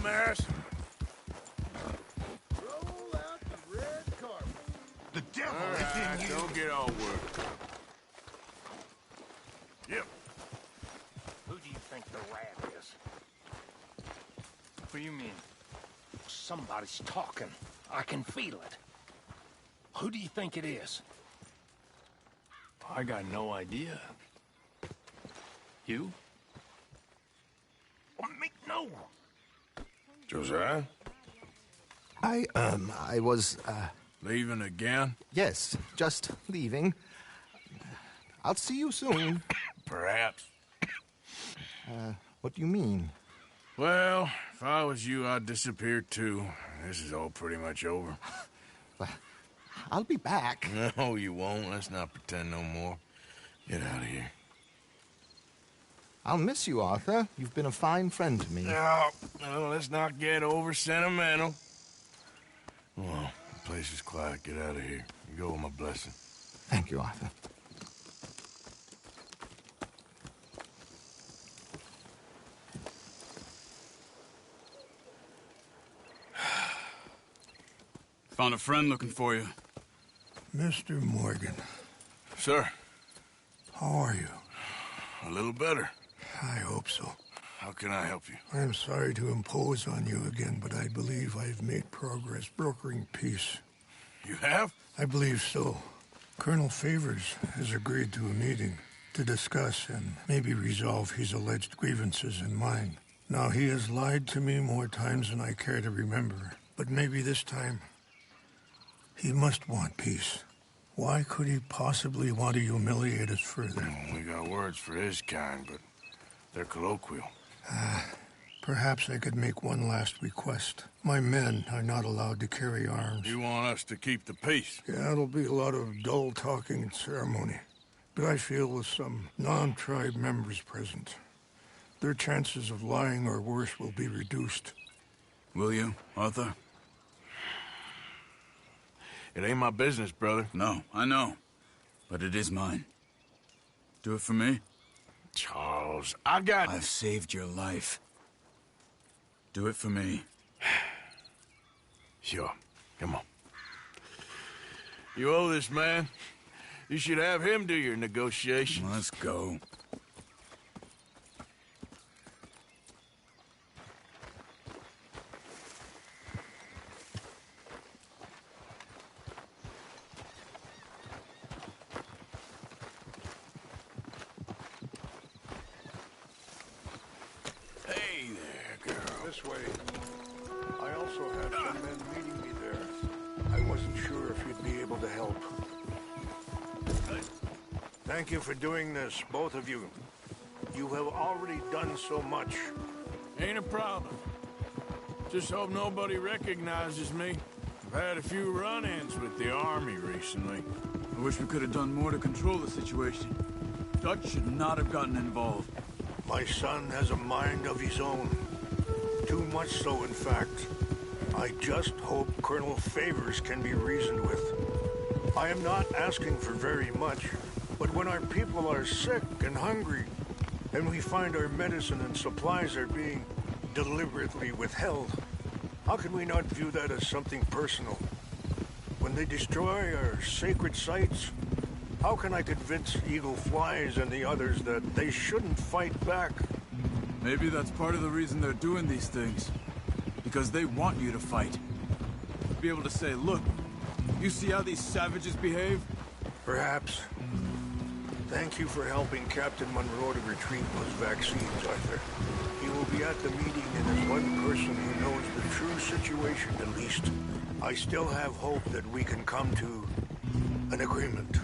ass. Roll out the red carpet. The devil All is right, in you. don't get all worked up. Yep. Who do you think the rat is? What do you mean? Somebody's talking. I can feel it. Who do you think it is? I got no idea. You? No. Josiah? I was, Leaving again? yes, just leaving. I'll see you soon. Perhaps. What do you mean? Well, if I was you, I'd disappear too. This is all pretty much over. I'll be back. No, you won't. Let's not pretend no more. Get out of here. I'll miss you, Arthur. You've been a fine friend to me. No, let's not get over sentimental. Well, the place is quiet. Get out of here. You go with my blessing. Thank you, Arthur. Found a friend looking for you. Mr. Morgan, Sir, how are you? a little better. I hope so. How can I help you? I am sorry to impose on you again, but I believe I've made progress brokering peace. You have? I believe so. Colonel Favors has agreed to a meeting to discuss and maybe resolve his alleged grievances and mine. Now, he has lied to me more times than I care to remember, but maybe this time he must want peace. Why could he possibly want to humiliate us further? We got words for his kind, but they're colloquial. Perhaps I could make one last request. My men are not allowed to carry arms. You want us to keep the peace? Yeah, it'll be a lot of dull talking and ceremony. But I feel with some non-tribe members present, their chances of lying or worse will be reduced. Will you, Arthur? It ain't my business, brother. No, I know. But it is mine. Do it for me? Charles, I've saved your life. Do it for me. Sure. Come on. You owe this man. You should have him do your negotiations. Let's go. Hey there, girl. This way. I also have some men meeting me there. I wasn't sure if you'd be able to help. Thank you for doing this, both of you. You have already done so much. Ain't a problem. Just hope nobody recognizes me. I've had a few run-ins with the army recently. I wish we could have done more to control the situation. Dutch should not have gotten involved. My son has a mind of his own. Too much so, in fact. I just hope Colonel Favors can be reasoned with. I am not asking for very much, but when our people are sick and hungry, and we find our medicine and supplies are being deliberately withheld, how can we not view that as something personal? When they destroy our sacred sites, how can I convince Eagle Flies and the others that they shouldn't fight back? Maybe that's part of the reason they're doing these things. Because they want you to fight. Be able to say, look, you see how these savages behave? Perhaps. Thank you for helping Captain Monroe to retrieve those vaccines, Arthur. He will be at the meeting and is one person who knows the true situation, at least. I still have hope that we can come to an agreement.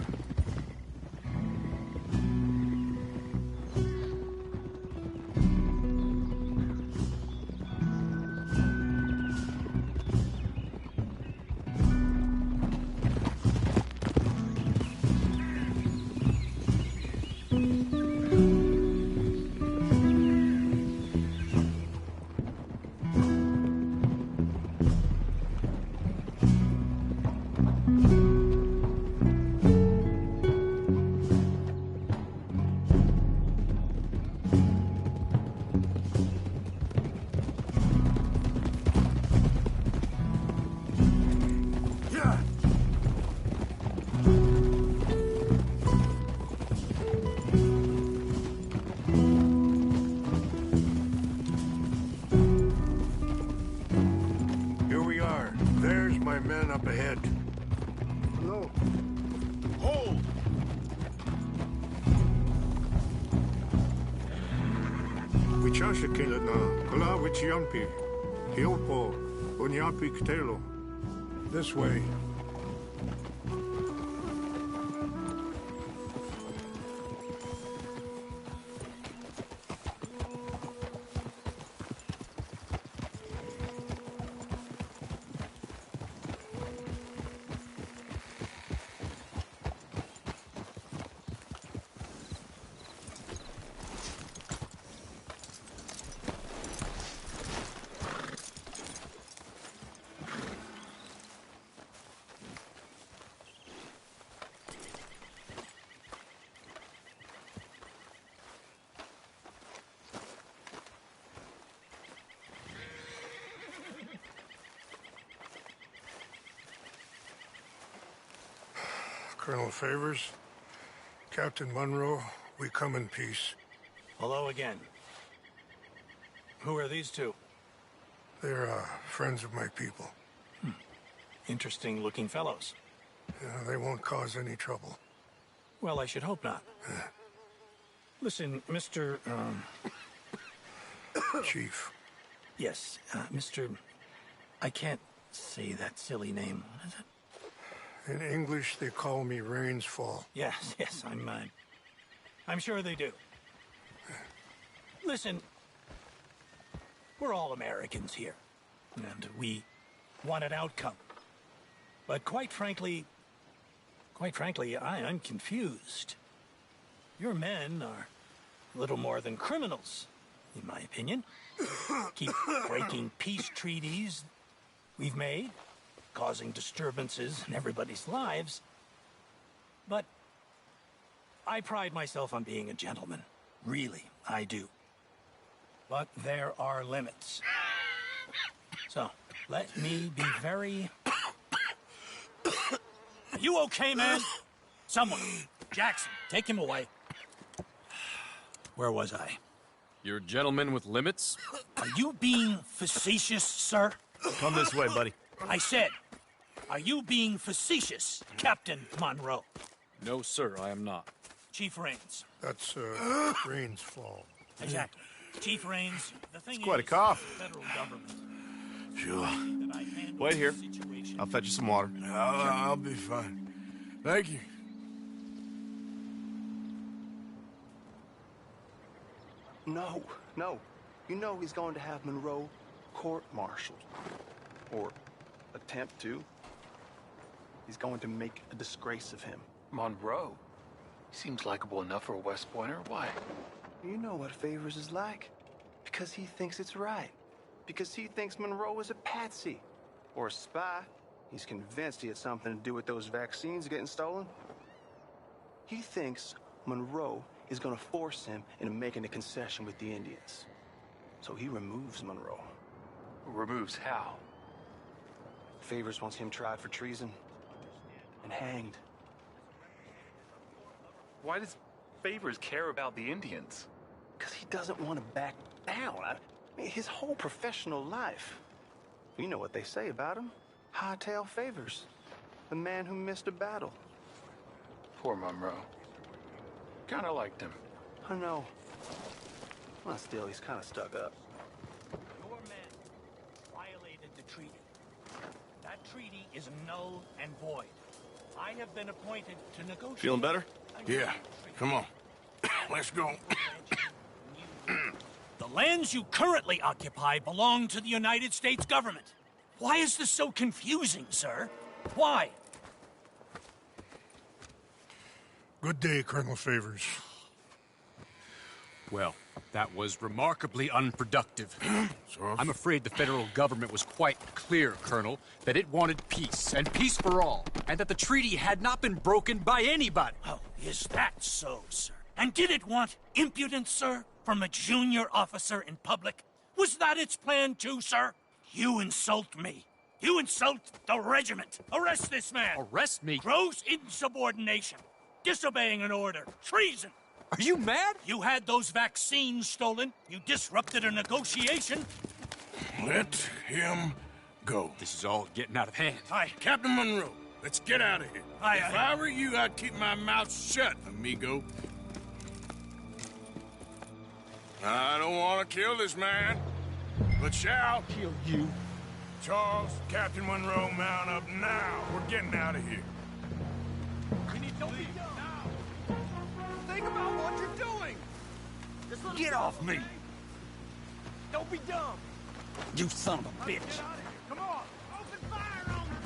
man up ahead. No. Hold! Wichasha Kilana, Kula Wichiampi, Hiopo, Unyapi Ktelo. This way. Colonel Favors, Captain Monroe, we come in peace. Hello again. Who are these two? They're friends of my people. Interesting looking fellows. They won't cause any trouble. Well, I should hope not. Listen, Mr. Chief. Yes, Mr. I can't say that silly name. What is it? In English, they call me Rainsfall. Yes, I'm sure they do. Listen, we're all Americans here, and we want an outcome. But quite frankly, I'm confused. Your men are a little more than criminals, in my opinion. Keep breaking peace treaties we've made, causing disturbances in everybody's lives. But I pride myself on being a gentleman. Really, I do. But there are limits. So, let me be very... Are you okay, man? Someone. Jackson, take him away. Where was I? You're a gentleman with limits? Are you being facetious, sir? Come this way, buddy. I said, are you being facetious, Captain Monroe? No, sir, I am not. Chief Rains. That's, Rainsfall. Exactly. Chief Rains, the thing It's quite a is, cough. the federal government. Sure. Wait here. I'll fetch you some water. I'll be fine. Thank you. No. You know he's going to have Monroe court-martialed. Or attempt to. He's going to make a disgrace of him. Monroe? He seems likable enough for a West Pointer. Why? You know what Favors is like. Because he thinks it's right. Because he thinks Monroe is a patsy. Or a spy. He's convinced he had something to do with those vaccines getting stolen. He thinks Monroe is going to force him into making a concession with the Indians. So he removes Monroe. Removes how? Favors wants him tried for treason and hanged. Why does Favors care about the Indians? Because he doesn't want to back down. I mean, his whole professional life. You know what they say about him. Hightail Favors. The man who missed a battle. Poor Monroe. Kinda liked him. I know. Well, still, he's kind of stuck up. Your men violated the treaty. That treaty is null and void. I have been appointed to negotiate... Feeling better? Yeah. Come on. Let's go. The lands you currently occupy belong to the United States government. Why is this so confusing, sir? Why? Good day, Colonel Favors. Well, that was remarkably unproductive. So? I'm afraid the federal government was quite clear, Colonel, that it wanted peace, and peace for all, and that the treaty had not been broken by anybody. Oh, is that so, sir? And did it want impudence, sir, from a junior officer in public? Was that its plan too, sir? You insult me. You insult the regiment. Arrest this man. Arrest me? Gross insubordination. Disobeying an order. Treason. Are you mad? You had those vaccines stolen. You disrupted a negotiation. Let him Go. This is all getting out of hand. Hi, Captain Monroe. Let's get out of here. If I were you, I'd keep my mouth shut, amigo. I don't want to kill this man, but shall kill you. Charles, Captain Monroe, mount up now. We're getting out of here. Don't be dumb. Now. Think about what you're doing. Get off me! Don't be dumb. You son of a bitch! Come on. Open fire on them.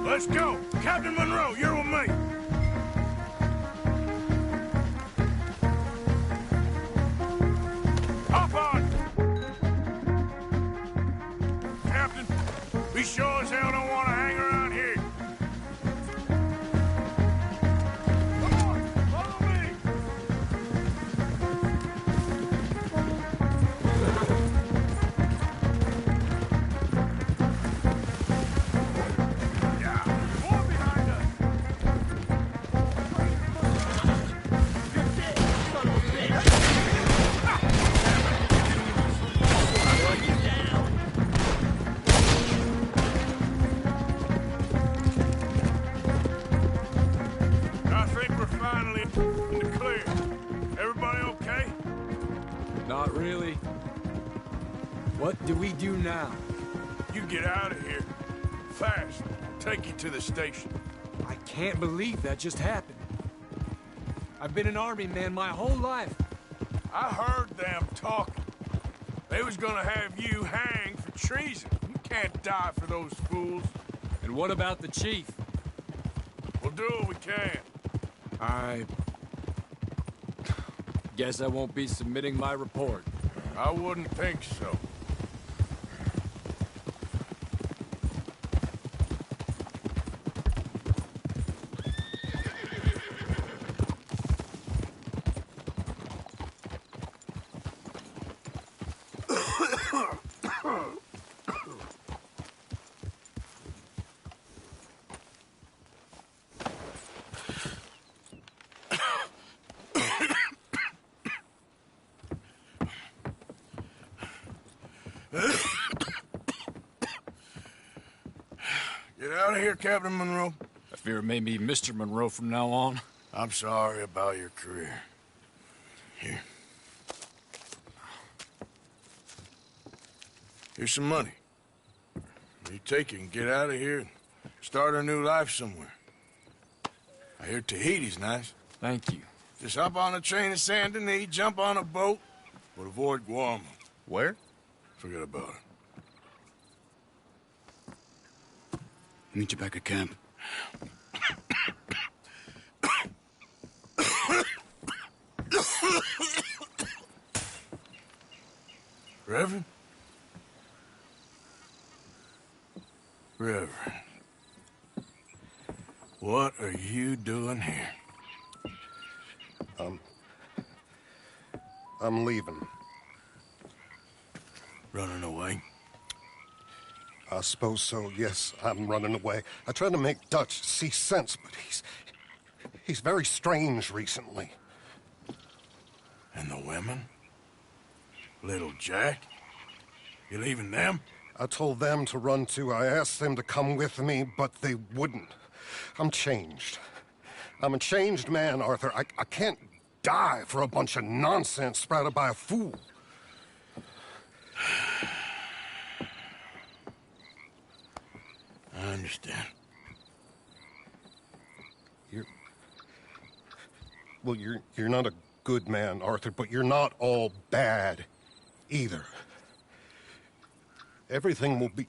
Let's go. Captain Monroe, you're with me. Hop on. Captain, we sure as hell don't want to hang around here. Come on, follow me. I think we're finally in the clear. Everybody okay? Not really. What do we do now? You get out of here. Fast. Take you to the station. I can't believe that just happened. I've been an army man my whole life. I heard them talking. They was gonna have you hanged for treason. You can't die for those fools. And what about the chief? We'll do what we can. I guess I won't be submitting my report. I wouldn't think so. Get out of here, Captain Monroe. I fear it may be Mr. Monroe from now on. I'm sorry about your career. Here. Here's some money. You take it and get out of here and start a new life somewhere. I hear Tahiti's nice. Thank you. Just hop on a train to Saint Denis, jump on a boat, but avoid Guam. Where? Forget about it. Meet you back at camp. Reverend? Reverend. What are you doing here? I'm leaving. Running away? I suppose so, yes. I'm running away. I tried to make Dutch see sense, but he's very strange recently. And the women? Little Jack? You leaving them? I told them to run too. I asked them to come with me, but they wouldn't. I'm changed. I'm a changed man, Arthur. I can't die for a bunch of nonsense sprouted by a fool. I understand. You're not a good man, Arthur, but you're not all bad either. Everything will be...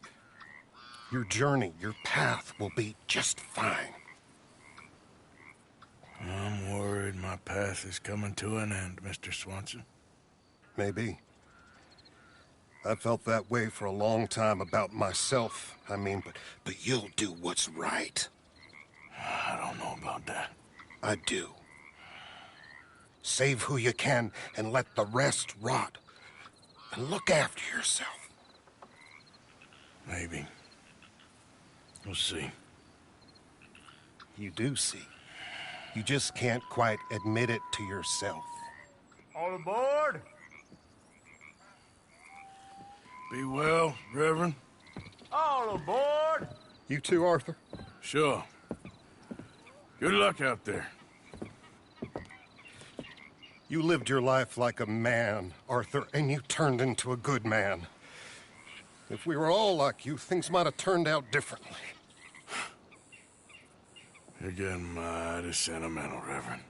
Your journey, your path will be just fine. I'm worried my path is coming to an end, Mr. Swanson. Maybe. I felt that way for a long time about myself, I mean, but you'll do what's right. I don't know about that. I do. Save who you can and let the rest rot. And look after yourself. Maybe. We'll see. You do see. You just can't quite admit it to yourself. All aboard! Be well, Reverend. All aboard! You too, Arthur? Sure. Good luck out there. You lived your life like a man, Arthur, and you turned into a good man. If we were all like you, things might have turned out differently. You're getting mighty sentimental, Reverend.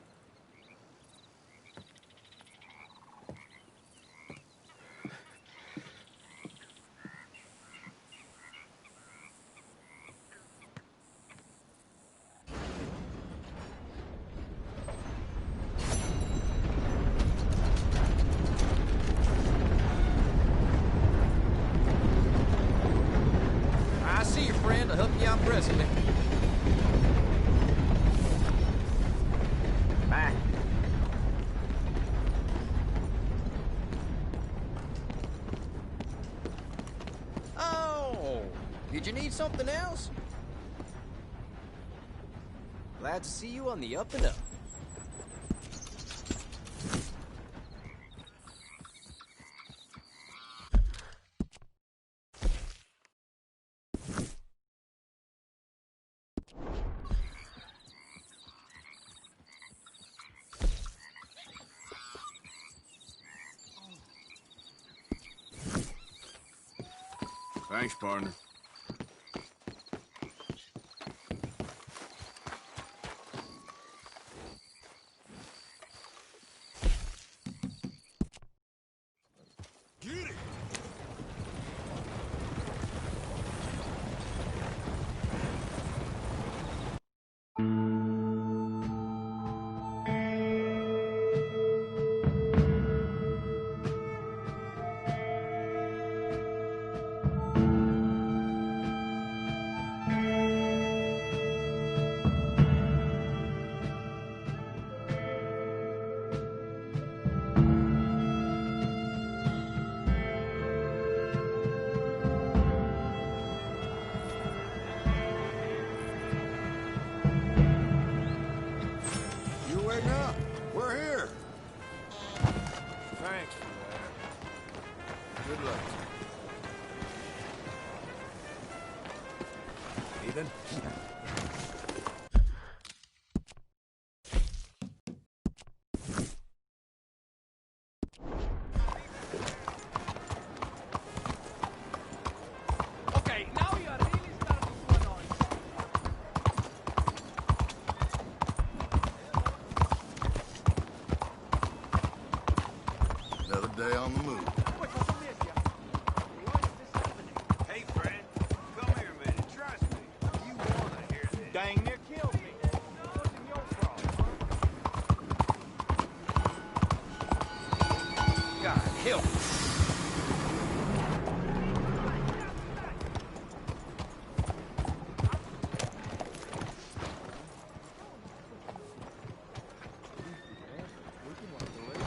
I see your friend. I'll help you out presently. Bye. Oh, did you need something else? Glad to see you on the up and up. Thanks, partner. Get it! heathen. Okay, now you really start to put on. Another day on the move. Hey, friend. Come here a minute. Trust me. You wanna hear this. Dang near killed me. Wasn't your fault. God help me.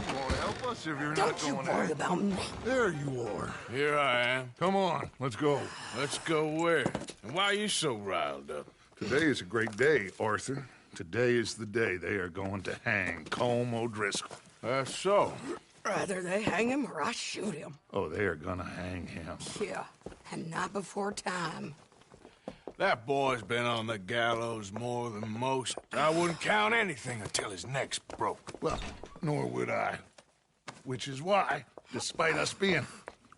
You won't help us if you're Don't not you going worry to. about me. There you are. Here I am. Come on, let's go. Let's go where? And why are you so riled up? Today is a great day, Arthur. Today is the day they are going to hang Colm O'Driscoll. That's so. Rather they hang him or I shoot him. Oh, they are gonna hang him. Yeah, and not before time. That boy's been on the gallows more than most. I wouldn't count anything until his neck's broke. Well, nor would I. Which is why, despite us being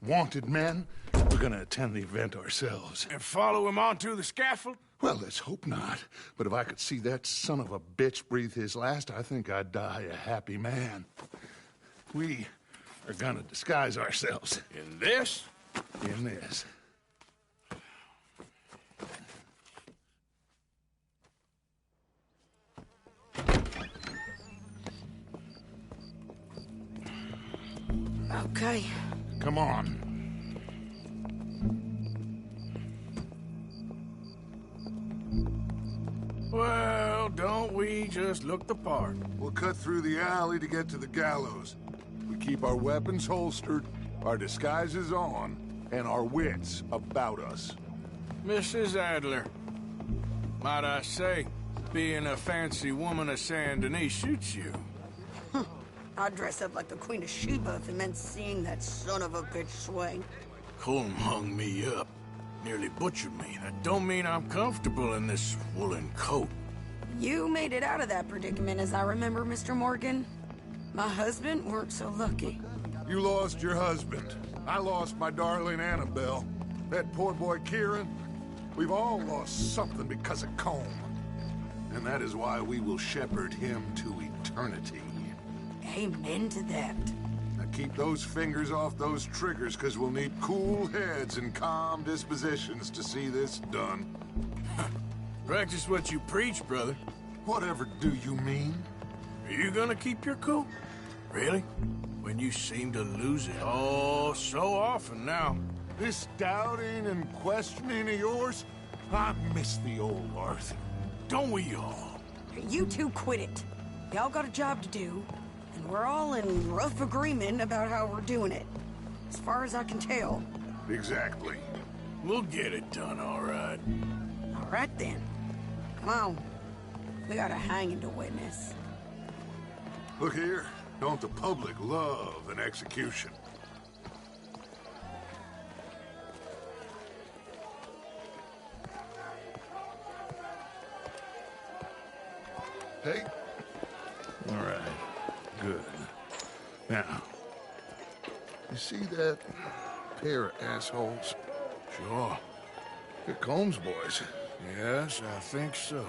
wanted men, we're gonna attend the event ourselves. And follow him onto the scaffold? Well, let's hope not. But if I could see that son of a bitch breathe his last, I think I'd die a happy man. We are gonna disguise ourselves. In this? In this. Okay. Come on. Well, don't we just look the part? We'll cut through the alley to get to the gallows. We keep our weapons holstered, our disguises on, and our wits about us. Mrs. Adler, might I say, being a fancy woman of Saint Denis shoots you. I'd dress up like the Queen of Sheba if it meant seeing that son of a bitch swing. Colm hung me up, nearly butchered me. That don't mean I'm comfortable in this woolen coat. You made it out of that predicament, as I remember, Mr. Morgan. My husband weren't so lucky. You lost your husband. I lost my darling Annabelle. That poor boy Kieran. We've all lost something because of Colm. And that is why we will shepherd him to eternity. Amen to that. Now keep those fingers off those triggers, because we'll need cool heads and calm dispositions to see this done. Practice what you preach, brother. Whatever do you mean? Are you gonna keep your cool? Really? When you seem to lose it all so often now. This doubting and questioning of yours, I miss the old Arthur. Don't we all? You two quit it. Y'all got a job to do, and we're all in rough agreement about how we're doing it. As far as I can tell. Exactly. We'll get it done, all right. All right, then. Come on. We got a hanging to witness. Look here. Don't the public love an execution? Hey. All right. Good. Now, you see that pair of assholes? Sure. They're Colm's boys. Yes, I think so.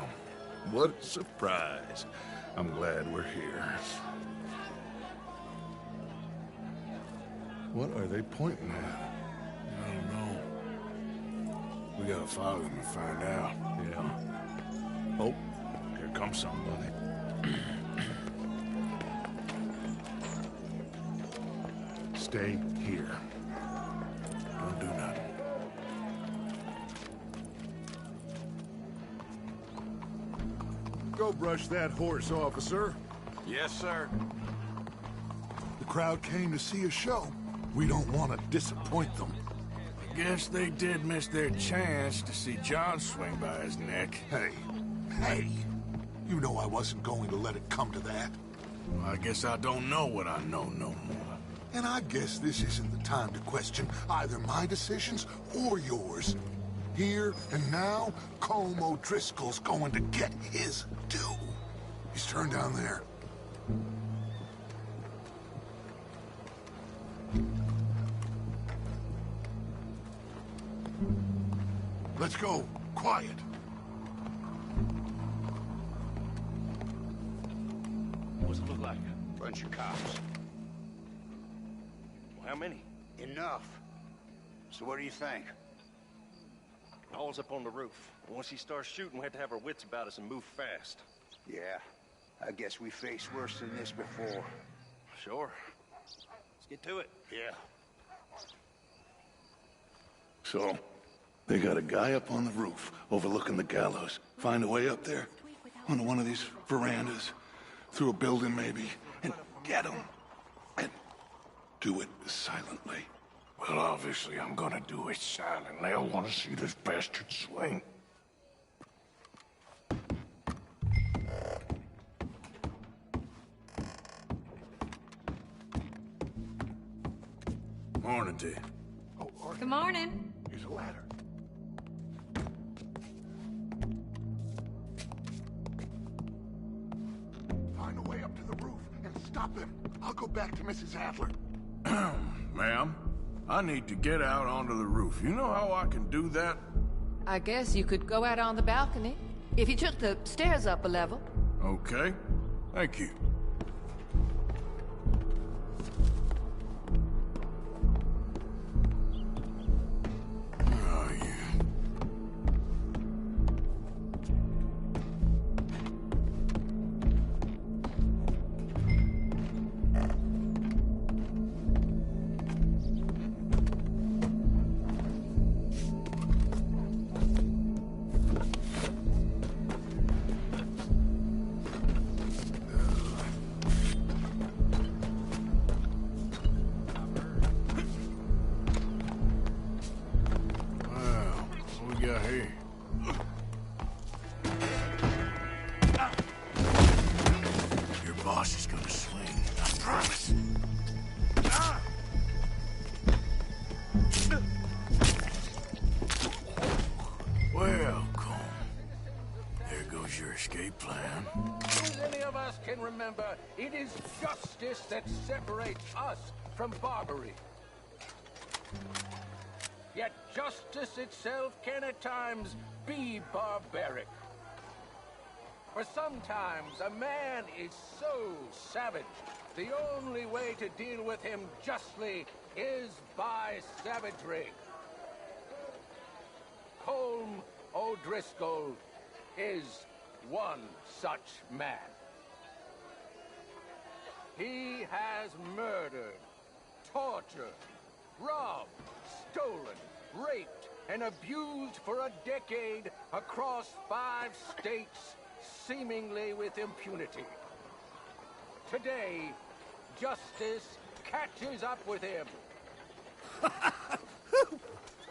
What a surprise. I'm glad we're here. What are they pointing at? I don't know. We gotta follow them and find out. Yeah. Oh, here comes somebody. Stay here. Don't do nothing. Go brush that horse, officer. Yes, sir. The crowd came to see a show. We don't want to disappoint them. I guess they did miss their chance to see John swing by his neck. Hey, you know I wasn't going to let it come to that. Well, I guess I don't know what I know no more. And I guess this isn't the time to question either my decisions or yours. Here and now, Colm O'Driscoll's going to get his due. He's turned down there. Let's go. Quiet. What's it look like? Bunch of cops. Well, how many? Enough. So what do you think? All's up on the roof. Once he starts shooting, we have to have our wits about us and move fast. Yeah, I guess we faced worse than this before. Sure. Let's get to it. Yeah. So, they got a guy up on the roof overlooking the gallows. Find a way up there, onto one of these verandas, through a building maybe, and get him. And do it silently. Well, obviously, I'm gonna do it silently. I want to see this bastard swing. Morning, T. Good morning. Here's a ladder. Find a way up to the roof and stop him. I'll go back to Mrs. Adler. Ma'am, I need to get out onto the roof. You know how I can do that? I guess you could go out on the balcony if you took the stairs up a level. Okay. Thank you. Oh, yeah. It is justice that separates us from barbary. Yet justice itself can at times be barbaric. For sometimes a man is so savage, the only way to deal with him justly is by savagery. Colm O'Driscoll is one such man. He has murdered, tortured, robbed, stolen, raped, and abused for a decade across 5 states, seemingly with impunity. Today, justice catches up with him.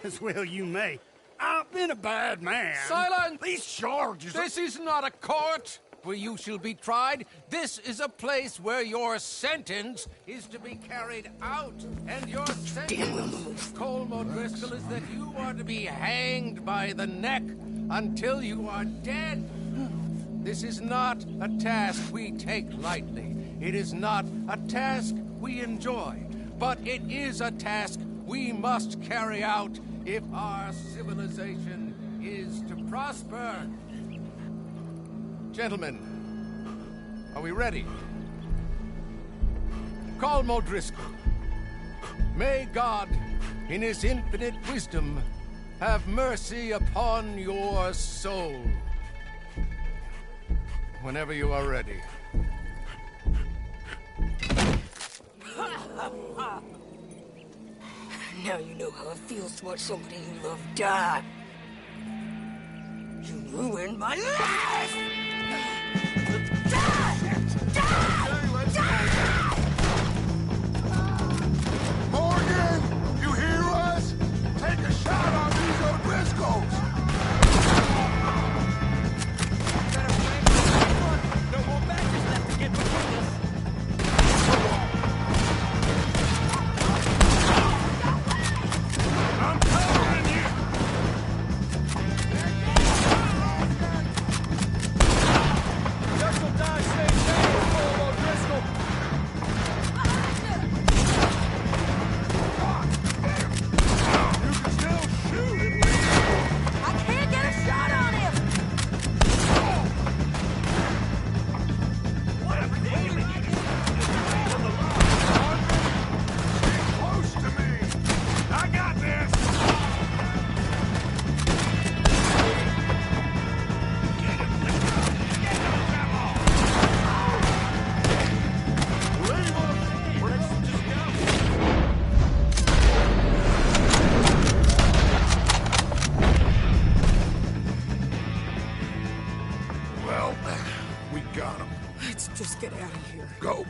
As well you may. I've been a bad man. Silence! These charges... This is not a court where you shall be tried. This is a place where your sentence is to be carried out. And your sentence, Colm O'Driscoll, is that you are to be hanged by the neck until you are dead. This is not a task we take lightly. It is not a task we enjoy. But it is a task we must carry out if our civilization is to prosper. Gentlemen, are we ready? Colm O'Driscoll, may God, in his infinite wisdom, have mercy upon your soul. Whenever you are ready. Now you know how it feels to watch somebody you love die. You ruined my life! Morgan! You hear us? Take a shot on these O'Driscolls! No more matches left to get between us. I'm covering you! Go.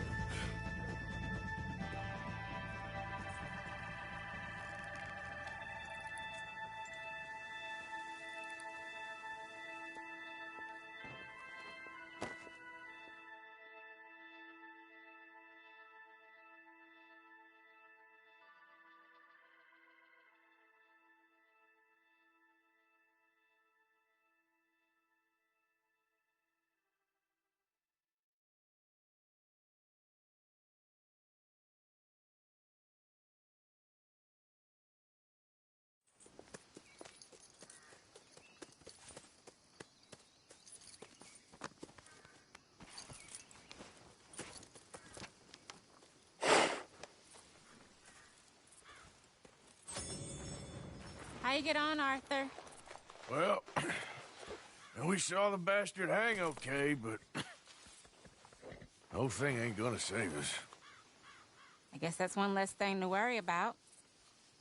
How you get on, Arthur? Well, we saw the bastard hang okay, but the whole thing ain't gonna save us. I guess that's one less thing to worry about.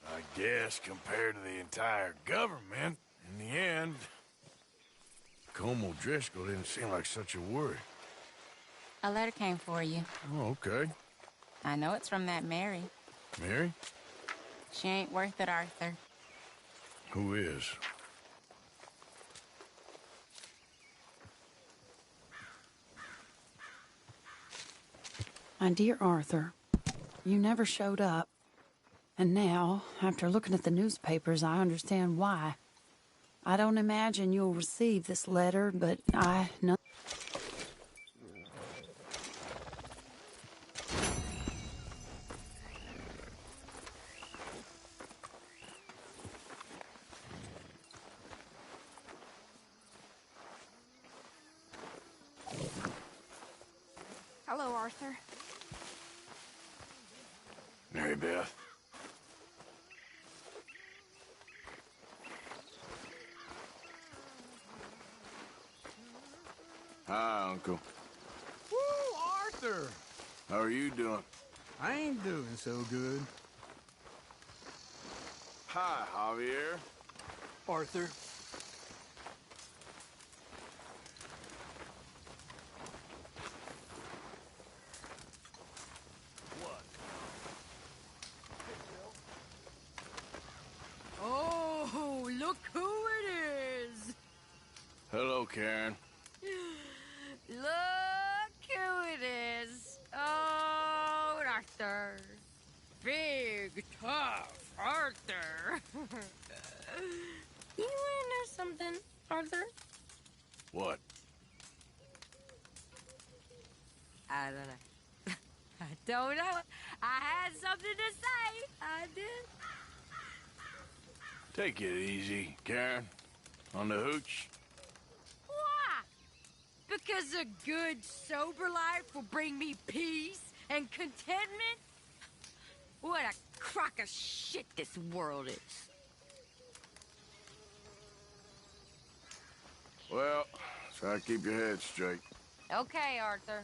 I guess compared to the entire government, in the end, Colm O'Driscoll didn't seem like such a worry. A letter came for you. Oh, okay. I know it's from that Mary. Mary? She ain't worth it, Arthur. Who is? My dear Arthur, you never showed up. And now, after looking at the newspapers, I understand why. I don't imagine you'll receive this letter, but I know. Hello, Arthur. Mary Beth. Hi, Uncle. Woo, Arthur! How are you doing? I ain't doing so good. Hi, Javier. Arthur. Oh, look who it is! Hello, Karen. Look who it is! Oh, Arthur. Big, tough Arthur. You wanna know something, Arthur? What? I don't know. I don't know. I had something to say. I did. Take it easy, Karen. On the hooch? Why? Because a good, sober life will bring me peace and contentment? What a crock of shit this world is. Well, try to keep your head straight. Okay, Arthur.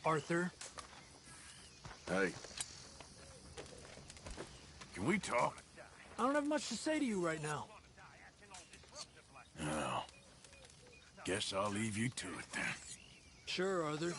Arthur. Hey. Can we talk? I don't have much to say to you right now. No. Guess I'll leave you to it then. Sure, Arthur.